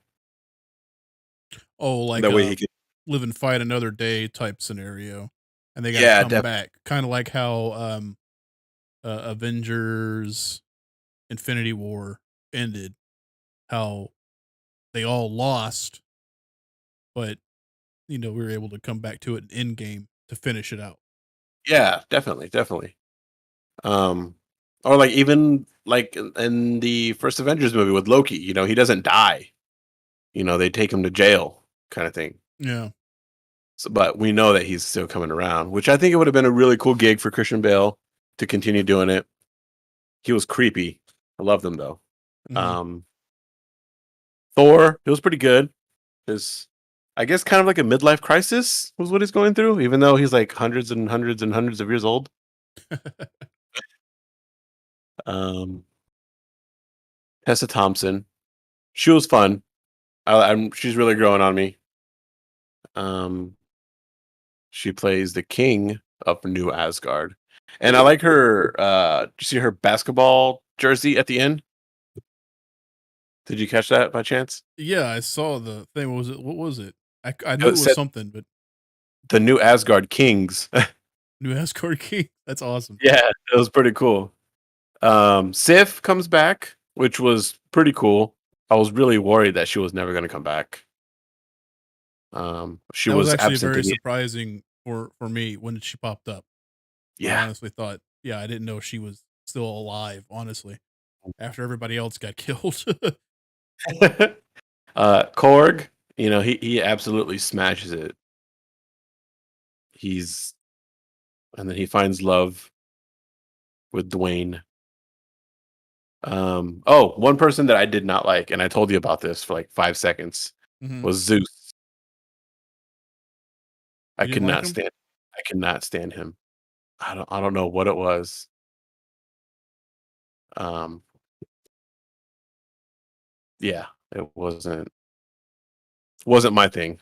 Oh, like That way he a could. live and fight another day type scenario, and they gotta Yeah, come definitely. back, kinda like how, Avengers Infinity War ended, how they all lost, but, we were able to come back to it in Endgame to finish it out. Yeah, definitely, definitely. Um or like even like in the first Avengers movie with Loki, you know, he doesn't die. You know, they take him to jail kind of thing. Yeah. So, but we know that he's still coming around, which I think it would have been a really cool gig for Christian Bale to continue doing it. He was creepy. I loved him though. Mhm. Um, Thor, it was pretty good. His, I guess, kind of like a midlife crisis was what he's going through, even though he's like hundreds and hundreds and hundreds of years old. Um, Tessa Thompson, she was fun. She's really growing on me. Um, she plays the king of New Asgard, and I like her. Did you see her basketball jersey at the end? Did you catch that by chance? Yeah, I saw the thing. What was it? I knew It it was said something, but the New Asgard Kings. New Asgard King? That's awesome. Yeah, it was pretty cool. Sif comes back, which was pretty cool. I was really worried that she was never going to come back. She That was was actually absent very in the. surprising for me when she popped up. I Yeah. honestly thought I didn't know she was still alive, honestly, after everybody else got killed. Korg, you know, he absolutely smashes it. He's and then he finds love with Dwayne. Oh, one person that I did not like, and I told you about this for like 5 seconds, Mhm. was Zeus. I You could didn't like not him? stand. I could not stand him. I don't know what it was. Um, yeah, it wasn't my thing.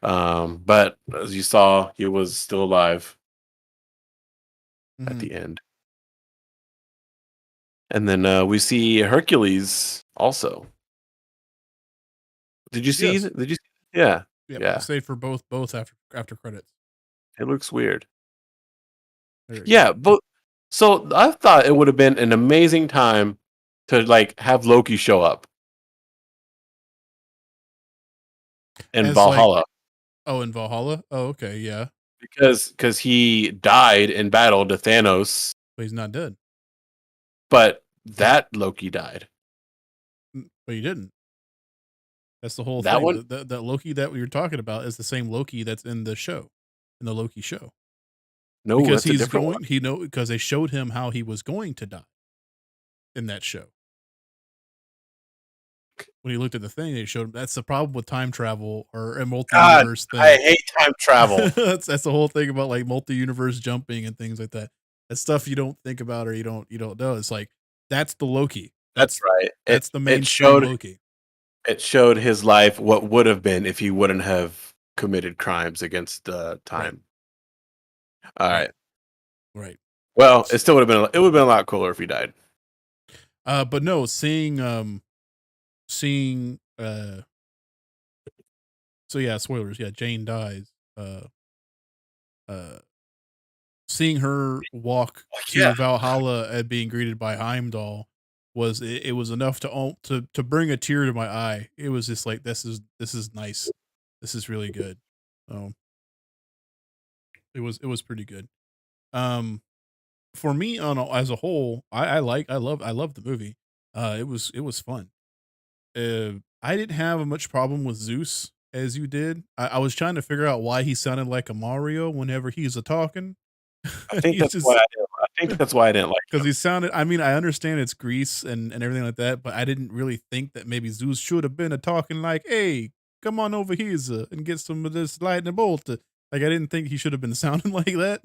But as you saw, he was still alive at Mhm. the end. And then we see Hercules also. Did you see? Yes. Did you? Yeah, Yep, I yeah. stayed for both after credits. It looks weird. Yeah. Yeah, but so I thought it would have been an amazing time to like have Loki show up in As like Valhalla oh, in Valhalla? Oh, okay, yeah, because he died in battle to Thanos, but he's not dead. but that Loki died. But he didn't. That's the whole That thing. one? That Loki that we were talking about is the same Loki that's in the show, in the Loki show. No, Because that's a he's different one. going he know because they showed him how he was going to die in that show. When he looked at the thing, they showed him that's the problem with time travel or a God, multi-universe I thing. hate time travel. That's the whole thing about, like, multi-universe jumping and things like that. That's stuff you don't think about or you don't know. It's like, that's the Loki. That's right. That's the It mainstream showed Loki. it showed his life what would have been if he wouldn't have committed crimes against Right. time. All Right. right. Right. Well, it would have been a lot cooler if he died. But no, seeing so yeah, spoilers. Yeah, Jane dies. Uh Seeing her walk Yeah, to Valhalla and being greeted by Heimdall it was enough to bring a tear to my eye. It was just like this is nice. This is really good. So it was pretty good. Um for me as a whole, I love the movie. It was fun. I didn't have much problem with Zeus as you did. I was trying to figure out why he sounded like a Mario whenever he's a talking. I think He's that's why just I think that's why I didn't like 'cause him. he sounded I mean, I understand it's Greece and everything like that, but I didn't really think that maybe Zeus should have been a talking like, "Hey, come on over here, and get some of this lightning bolt." Like, I didn't think he should have been sounding like that,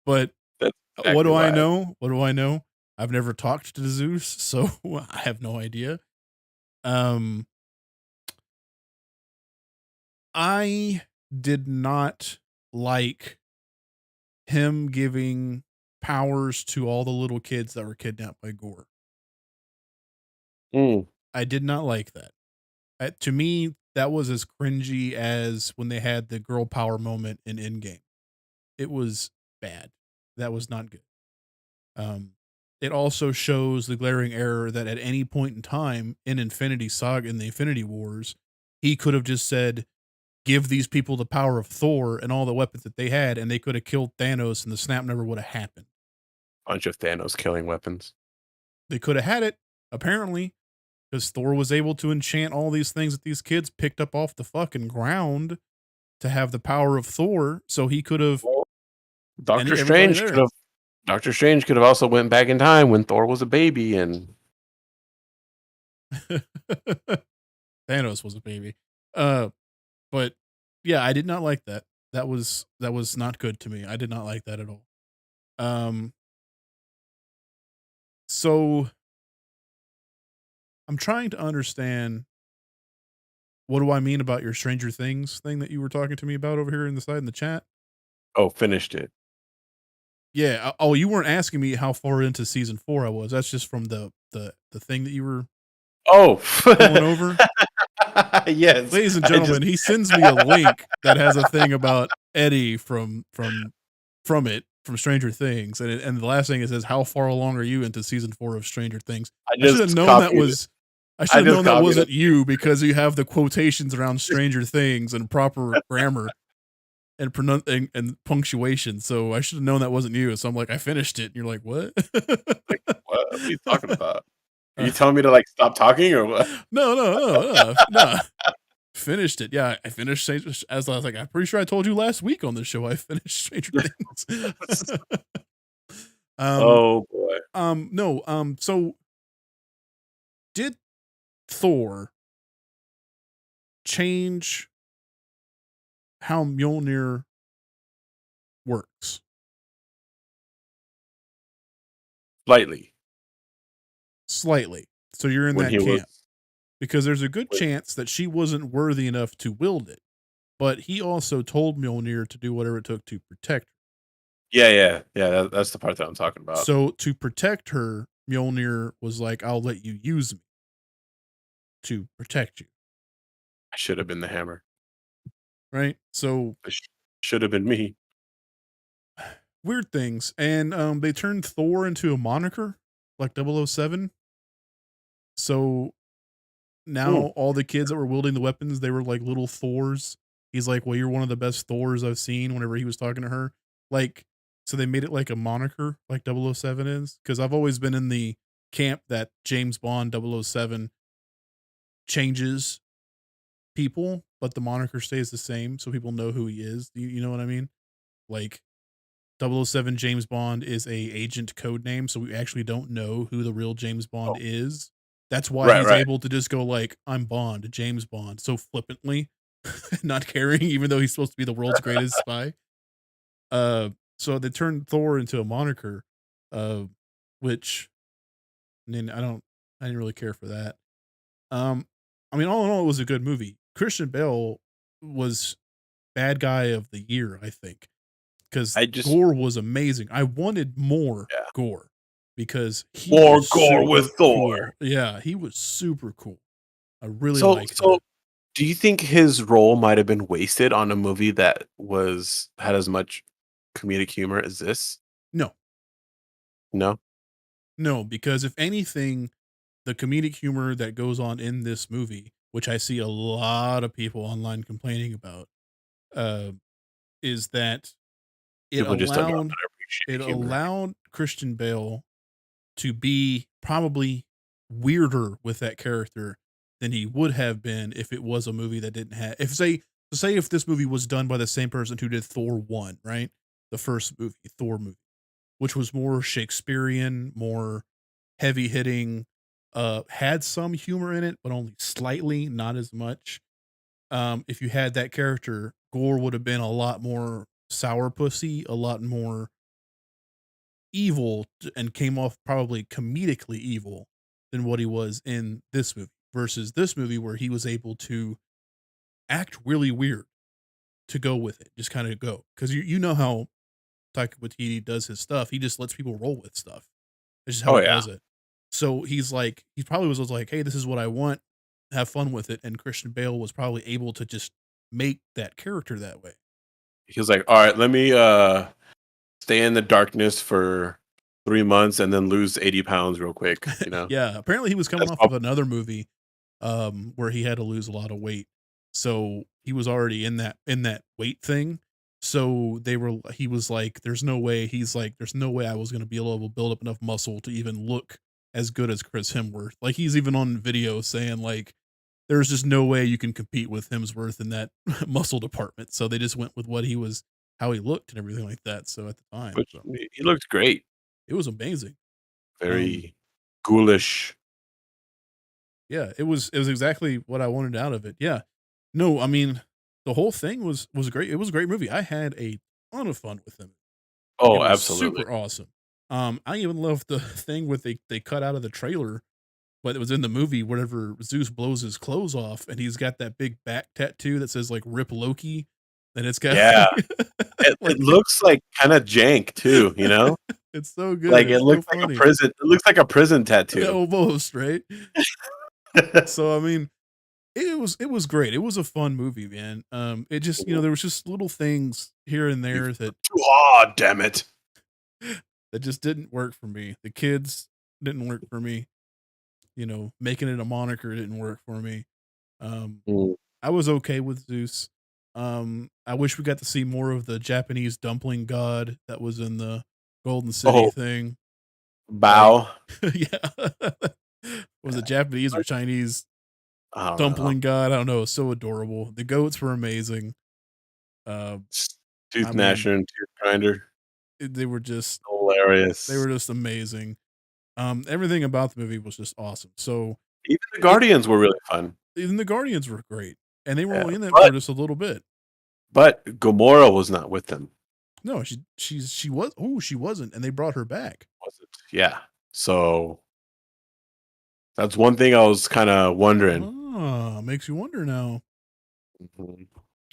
but That's what exactly do I why. know? What do I know? I've never talked to Zeus, so I have no idea. Um, I did not like him giving powers to all the little kids that were kidnapped by Gore. Mm, I did not like that. To me, that was as cringy as when they had the girl power moment in Endgame. It was bad. That was not good. Um, it also shows the glaring error that at any point in time in Infinity Saga in the Infinity Wars, he could have just said, "Give these people the power of Thor and all the weapons that they had," and they could have killed Thanos, and the snap never would have happened. bunch of Thanos killing weapons. They could have had it, apparently, because Thor was able to enchant all these things that these kids picked up off the fucking ground to have the power of Thor, so he could have Well, any everybody there. Doctor Strange could have also went back in time when Thor was a baby and Thanos was a baby. Uh, but yeah, I did not like that. That was not good to me. I did not like that at all. Um, so I'm trying to understand what do I mean about your Stranger Things thing that you were talking to me about over here in the side in the chat? oh, finished it. Yeah. Oh, you weren't asking me how far into season 4 I was. That's just from the thing that you were Oh, going over. yes. Ladies and I just gentlemen, he sends me a link that has a thing about Eddie from Stranger Things, and the last thing it says, "How far along are you into season 4 of Stranger Things?" I I should have just known copied it. I should I have just known that copied it. wasn't you because you have the quotations around Stranger Things and proper grammar and and punctuation. So I should have known that wasn't you. So I'm like, I finished it, and you're like, "What?" Like, what are you talking about? Are Uh, you telling me to, like, stop talking or what? no, no, no, no, no. Finished it. Yeah, I finished Stranger as I was like, I'm pretty sure I told you last week on the show I finished Stranger Things. um, Oh, boy. no, so did Thor change how Mjolnir works? Slightly. Slightly. So you're in When that he was camp because there's a good when chance that she wasn't worthy enough to wield it, but he also told Mjolnir to do whatever it took to protect her. Yeah, yeah, yeah, that's the part that I'm talking about. So to protect her, Mjolnir was like, "I'll let you use me to protect you." I should have been the hammer. Right? So It should have been me. weird things. And they turned Thor into a moniker like 007. So Mm. now all the kids that were wielding the weapons, they were like little Thors. He's like, "Well, you're one of the best Thors I've seen," whenever he was talking to her. Like, so they made it like a moniker, like 007 is. Because I've always been in the camp that James Bond 007 changes people, but the moniker stays the same. So people know who he is. You know what I mean? Like, 007 James Bond is a agent code name, so we actually don't know who the real James Bond Oh, is. That's why right, he's right. able to just go like, "I'm Bond, James Bond," so flippantly, not caring, even though he's supposed to be the world's greatest spy. Uh, so they turned Thor into a moniker, uh, which I mean, I didn't really care for that. Um, I mean, all in all, it was a good movie. Christian Bale was bad guy of the year, I think. because I just Gore was amazing. I wanted more yeah. Gore because he More was gore with super Thor. cool. Yeah, he was super cool. I really So liked so that. do you think his role might have been wasted on a movie that had as much comedic humor as this? No, No? no, because if anything, the comedic humor that goes on in this movie, which I see a lot of people online complaining about, uh, is that it People just don't know how allowed to appreciate humor. Christian Bale to be probably weirder with that character than he would have been if it was a movie that didn't have say if this movie was done by the same person who did Thor 1, right? The first movie, Thor movie, which was more Shakespearean, more heavy hitting, had some humor in it, but only slightly, not as much. If you had that character, Gore would have been a lot more sourpussy, a lot more evil, and came off probably comedically evil than what he was in this movie. Versus this movie, where he was able to act really weird to go with it, just kind of go because you know how Taika Waititi does his stuff. He just lets people roll with stuff. It's just how Oh, he yeah. does it. So he probably was like, "Hey, this is what I want. Have fun with it." And Christian Bale was probably able to just make that character that way. He was like, "Alright, let me, stay in the darkness for 3 months and then lose 80 pounds real quick," you know? Yeah, apparently he was coming That's off of prob another movie, where he had to lose a lot of weight. So he was already in that weight thing. So he was like, "There's no way." He's like, "There's no way I was gonna be able to build up enough muscle to even look as good as Chris Hemsworth." Like he's even on video saying like, "There's just no way you can compete with Hemsworth in that muscle department." So they just went with how he looked and everything like that. So at the time, which so he looked great. it was amazing. Um, Very ghoulish. Yeah, it was exactly what I wanted out of it. Yeah. No, I mean, the whole thing was great. It was a great movie. I had a ton of fun with him. It Oh, was absolutely. super awesome. I even loved the thing with they cut out of the trailer, but it was in the movie whenever Zeus blows his clothes off and he's got that big back tattoo that says like "Rip Loki," and it's got Yeah. It like looks, like, kinda jank too, you know? it's so good. Like, It's so funny. it looks like a prison tattoo. Almost, right? So I mean, it was great. It was a fun movie, man. It just there was just little things here and You've there that worked too hard, damn it. just didn't work for me. The kids didn't work for me. Making it a moniker didn't work for me. Um, Mm. I was okay with Zeus. I wish we got to see more of the Japanese dumpling god that was in the Golden City Oh, thing. Like, bow? yeah, was it Japanese or Like, Chinese I don't know. dumpling god? I don't know. It was so adorable. The goats were amazing. Uh, S I Tooth mean, Gnasher and Tooth Grinder. they were just Hilarious. amazing. Everything about the movie was just awesome. So Even the it Guardians were really fun. even the Guardians were great, and they were Yeah, only in that for but just a little bit. Gamora was not with them, No, she was. Oh, she wasn't, and they brought her back. was it? Yeah. So, that's one thing I was kinda wondering. Ah, makes you wonder now. Mhm.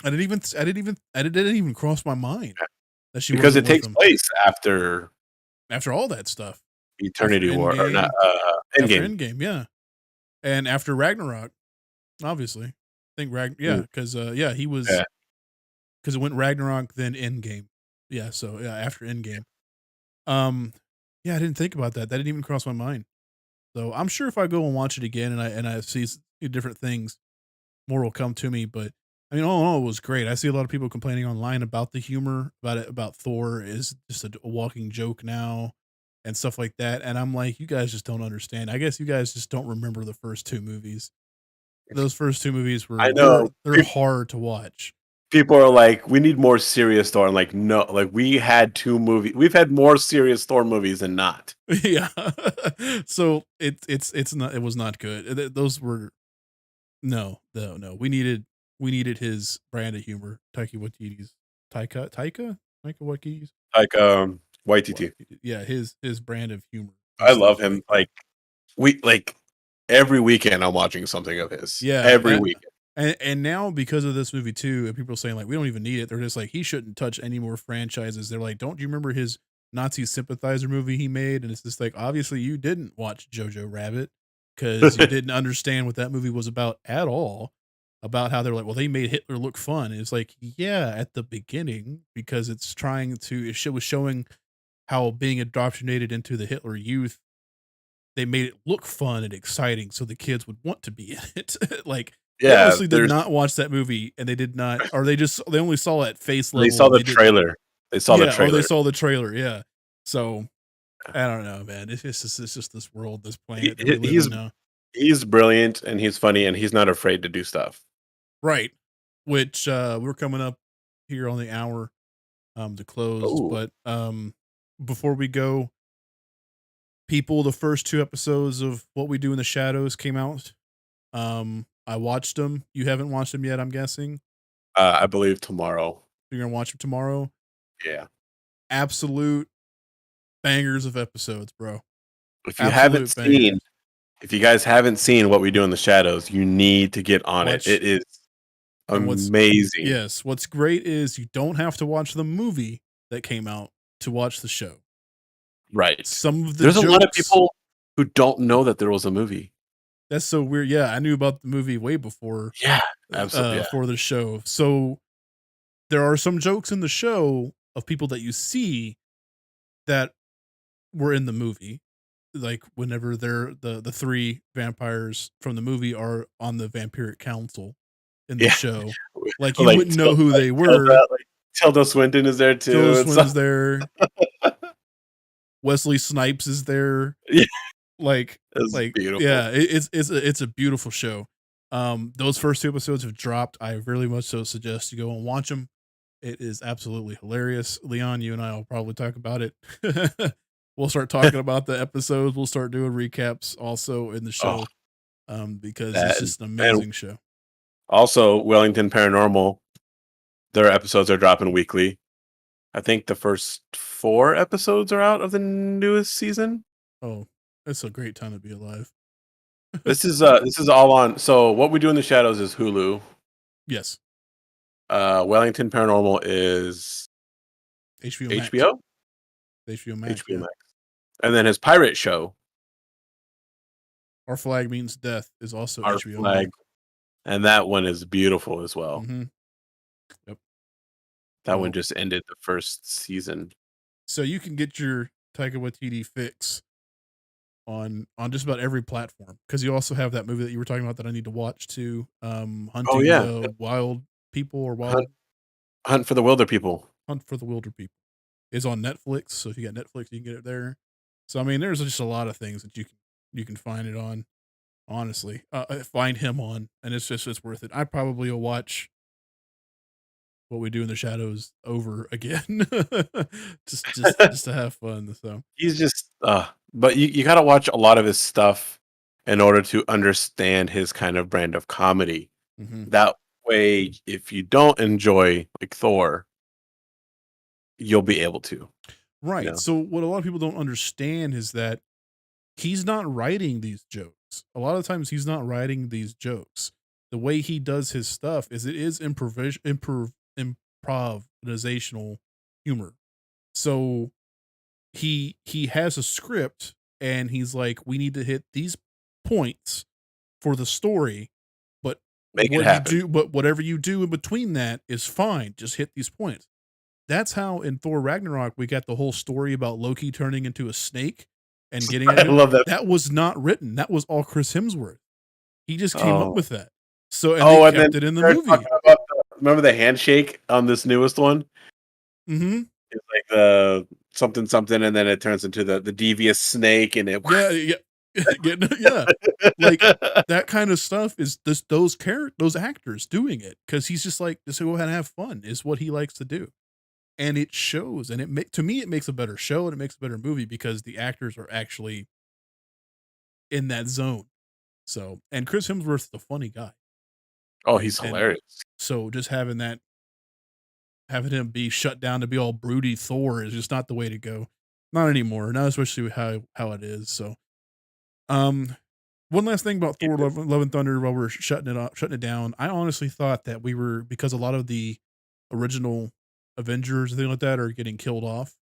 I didn't even cross my mind Yeah, that she because wasn't it with takes them place after after all that stuff. After Eternity War or not, Endgame, after Endgame. Endgame, yeah, and after Ragnarok, obviously. I think Mm, because yeah, he was yeah. because it went Ragnarok then Endgame. Yeah, so yeah, after Endgame. Um, yeah, I didn't think about that. That didn't even cross my mind. So I'm sure if I go and watch it again and I see different things, more will come to me. But I mean, all in all, it was great. I see a lot of people complaining online about the humor, about Thor is just a walking joke now and stuff like that. And I'm like, you guys just don't understand. I guess you guys just don't remember the first two movies. Those first two movies I know. they're hard to watch. People are like, "We need more serious Thor." I'm like, "No, like, we've had more serious Thor movies than not." Yeah. So it's not it was not good. Those were no, no, no. We needed his brand of humor. Taika Waititi's Like, Waititi. Waititi. Yeah, his brand of humor and I love stuff like him, that. like, we like, every weekend I'm watching something of his. Yeah, Every weekend. And now because of this movie too, and people are saying like we don't even need it. They're just like he shouldn't touch any more franchises. They're like, don't you remember his Nazi sympathizer movie he made? And it's just like obviously you didn't watch Jojo Rabbit because you didn't understand what that movie was about at all. About how they're like, well, they made Hitler look fun. And it's like, yeah, at the beginning because it's trying to it was showing how being indoctrinated into the Hitler Youth, they made it look fun and exciting so the kids would want to be in it. Like, they Yeah, honestly did there's not watch that movie, and they did not or they only saw it at face they level, saw and the they didn't trailer. They saw the yeah, or they trailer. saw the trailer, yeah. So, I don't know, man. It's just this world, this He, planet that we he- live in he's now. he's brilliant and he's funny and he's not afraid to do stuff. Right. Which, we're coming up here on the hour, to close, Oh, but, before we go, people, the first 2 episodes of What We Do in the Shadows came out. I watched them. You haven't watched them yet, I'm guessing? I believe tomorrow. You're gonna watch them tomorrow? Yeah. Absolute bangers of episodes, bro. If you haven't Absolute seen, bangers. if you guys haven't seen What We Do in the Shadows, you need to get on it. Watch It is and what's amazing. yes, what's great is you don't have to watch the movie that came out to watch the show. Right. Some of the There's a lot of jokes people who don't know that there was a movie. that's so weird. Yeah, I knew about the movie way before, Yeah, absolutely. Yeah. for the show. So, there are some jokes in the show of people that you see that were in the movie. Like, whenever they're the 3 vampires from the movie are on the vampiric council in the Yeah. show. Like, you Like wouldn't know who they were. Tilda Swinton is there too. Tilda And so, Swinton's there. Wesley Snipes is there. yeah, Like it's beautiful. yeah, it's a beautiful show. Those first 2 episodes have dropped. I really much so suggest you go and watch them. It is absolutely hilarious. Leon, you and I will probably talk about it. We'll start talking about the episodes. We'll start doing recaps also in the Oh, show, because it's that just an and amazing show. also Wellington Paranormal. Their episodes are dropping weekly. I think the first 4 episodes are out of the newest season. Oh, it's a great time to be alive. This is all on. So What We Do in the Shadows is Hulu. Yes, Wellington Paranormal is HBO Max. HBO. HBO Max, HBO yeah. Max, and then his pirate show, Our Flag Means Death is also Our HBO Flag, Max. and that one is beautiful as well. Mhm. Yep. That one So just ended the first season. so you can get your Taika Waititi fix on just about every platform because you also have that movie that you were talking about that I need to watch too. Oh Hunting yeah, the Wild People or Hunt, Wild Hunt for the Wilder People. Hunt for the Wilder People is on Netflix. So if you got Netflix, you can get it there. So I mean, there's just a lot of things that you can find it on. Honestly, find him on, and it's worth it. I probably will watch What We Do in the Shadows over again, just to have fun. So He's just but you got to watch a lot of his stuff in order to understand his kind of brand of comedy. mhm. That way, if you don't enjoy like Thor, you'll be able to. You Right. know, So what a lot of people don't understand is that he's not writing these jokes. A lot of times he's not writing these jokes. The way he does his stuff is it is improvisational humor. So he has a script and he's like, we need to hit these points for the story, but make it happen. whatever you do in between that is fine. Just hit these points. That's how in Thor Ragnarok we got the whole story about Loki turning into a snake and getting at I him. love that. That was not written. That was all Chris Hemsworth. He just came up Oh, with that. So and they oh, and then kept it in the they're movie. talking about remember the handshake on this newest one? Mhm. It's like the something something, and then it turns into the devious snake, and it. Yeah, yeah. Yeah. Like that kind of stuff is this those actors doing it cuz he's just like just go ahead and have fun is what he likes to do. And it shows and to me it makes a better show and it makes a better movie because the actors are actually in that zone. So, and Chris Hemsworth's the funny guy. Oh, Like, he's and hilarious. so just having him be shut down to be all broody Thor is just not the way to go. Not anymore. Not especially with how it is. So, um, One last thing about You Thor: do. Love and Thunder while we're shutting it down. I honestly thought that we were, because a lot of the original Avengers and things like that are getting killed off,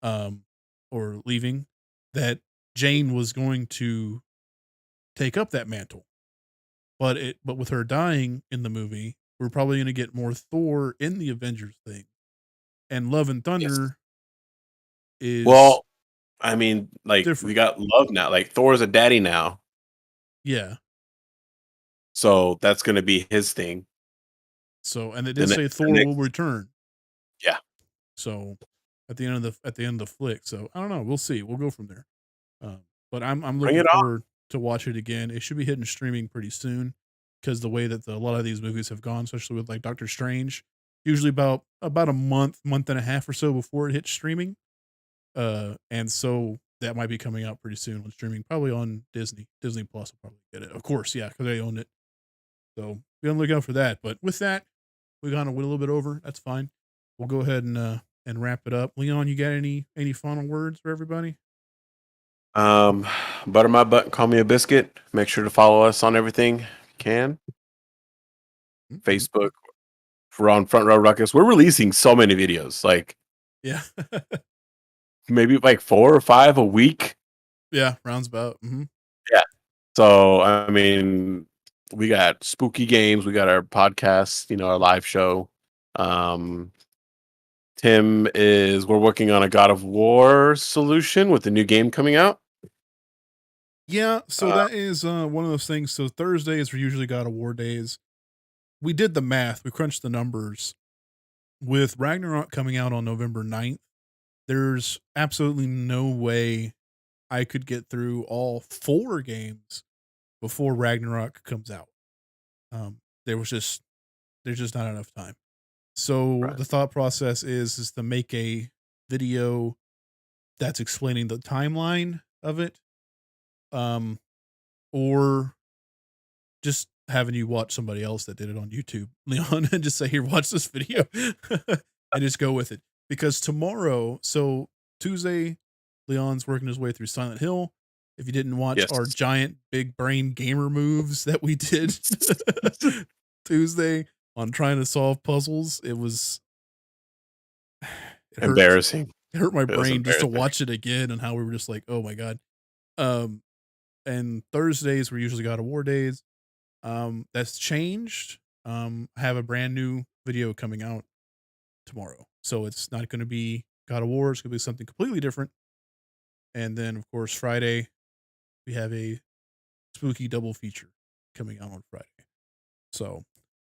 um, or leaving, that Jane was going to take up that mantle. But with her dying in the movie, we're probably gonna get more Thor in the Avengers thing. And Love and Yes. Thunder is Well, I mean, like we different. got love now. Like Thor's a daddy now, Yeah. so that's gonna be his thing. So, and it The, did ne- say the Thor will next, return. yeah, So at the end of the flick. So I don't know. We'll see. We'll go from there. Um, but I'm bring looking it on. forward to watch it again. It should be hitting streaming pretty soon because the way that a lot of these movies have gone, especially with like Doctor Strange, usually about a month and a half or so before it hits streaming. And so that might be coming out pretty soon on streaming, probably on Disney Plus will probably get it, of course, yeah, because they own it. So be on the lookout for that. But with that, we got a little bit over. That's fine. We'll go ahead and wrap it up. Leon, you got any final words for everybody? Um, butter my butt and call me a biscuit. Make sure to follow us on everything you can. Mm-hmm. Facebook, we're on Front Row Ruckus. We're releasing so many videos, like Yeah. maybe like 4 or 5 a week. Yeah, rounds about. Hmm. Yeah. So I mean, we got spooky games. We got our podcast. Our live show. Um, we're working on a God of War solution with the new game coming out. Yeah, so Uh, that is one of those things. So Thursdays are usually God of War days. We did the math, we crunched the numbers. With Ragnarok coming out on November 9th, there's absolutely no way I could get through all 4 games before Ragnarok comes out. Um, there was just there's just not enough time. So right. the thought process is to make a video that's explaining the timeline of it, um, or just having you watch somebody else that did it on YouTube, Leon, and just say, "Here, watch this video," and just go with it. Because tomorrow, so Tuesday, Leon's working his way through Silent Hill. If you didn't watch Yes. our giant big brain gamer moves that we did Tuesday on trying to solve puzzles, it hurt. Embarrassing. It hurt my It was brain just to embarrassing. watch it again and how we were just like, "Oh my god." Um, and Thursdays were usually God of War days. That's changed. I have a brand new video coming out tomorrow. So it's not going to be God of War. It's going to be something completely different. And then, of course, Friday, we have a spooky double feature coming out on Friday. So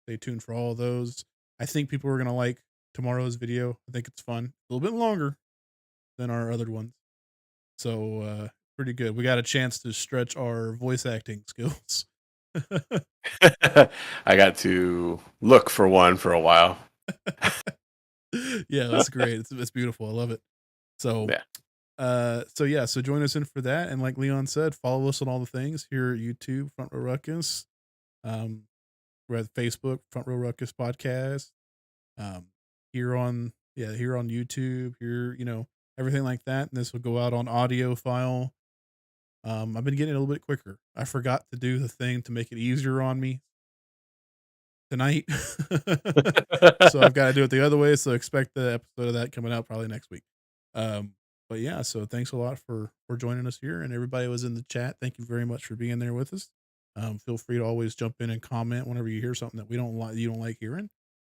stay tuned for all of those. I think people are going to like tomorrow's video. I think it's fun. A little bit longer than our other ones. So, pretty good. We got a chance to stretch our voice acting skills. I got to look for one for a while. Yeah, that's great. It's beautiful. I love it. So, Yeah. so yeah, so join us in for that. And like Leon said, follow us on all the things here at YouTube, Front Row Ruckus. Um, we're at Facebook, Front Row Ruckus Podcast. Um, here on YouTube, here, everything like that. And this will go out on audio file. I've been getting it a little bit quicker. I forgot to do the thing to make it easier on me tonight. So I've got to do it the other way. So expect the episode of that coming out probably next week. Um, but yeah, so thanks a lot for joining us here, and everybody was in the chat. Thank you very much for being there with us. Feel free to always jump in and comment whenever you hear something that we don't like, you don't like hearing.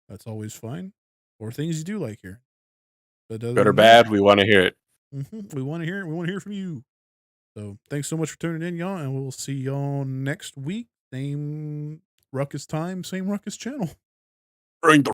That's always fine, or things you do like hearing. But other Good or than that, bad, we want to hear it. we want to hear it. We want to hear from you. So thanks so much for tuning in, y'all, and we'll see y'all next week. Same ruckus time, same ruckus channel. Bring the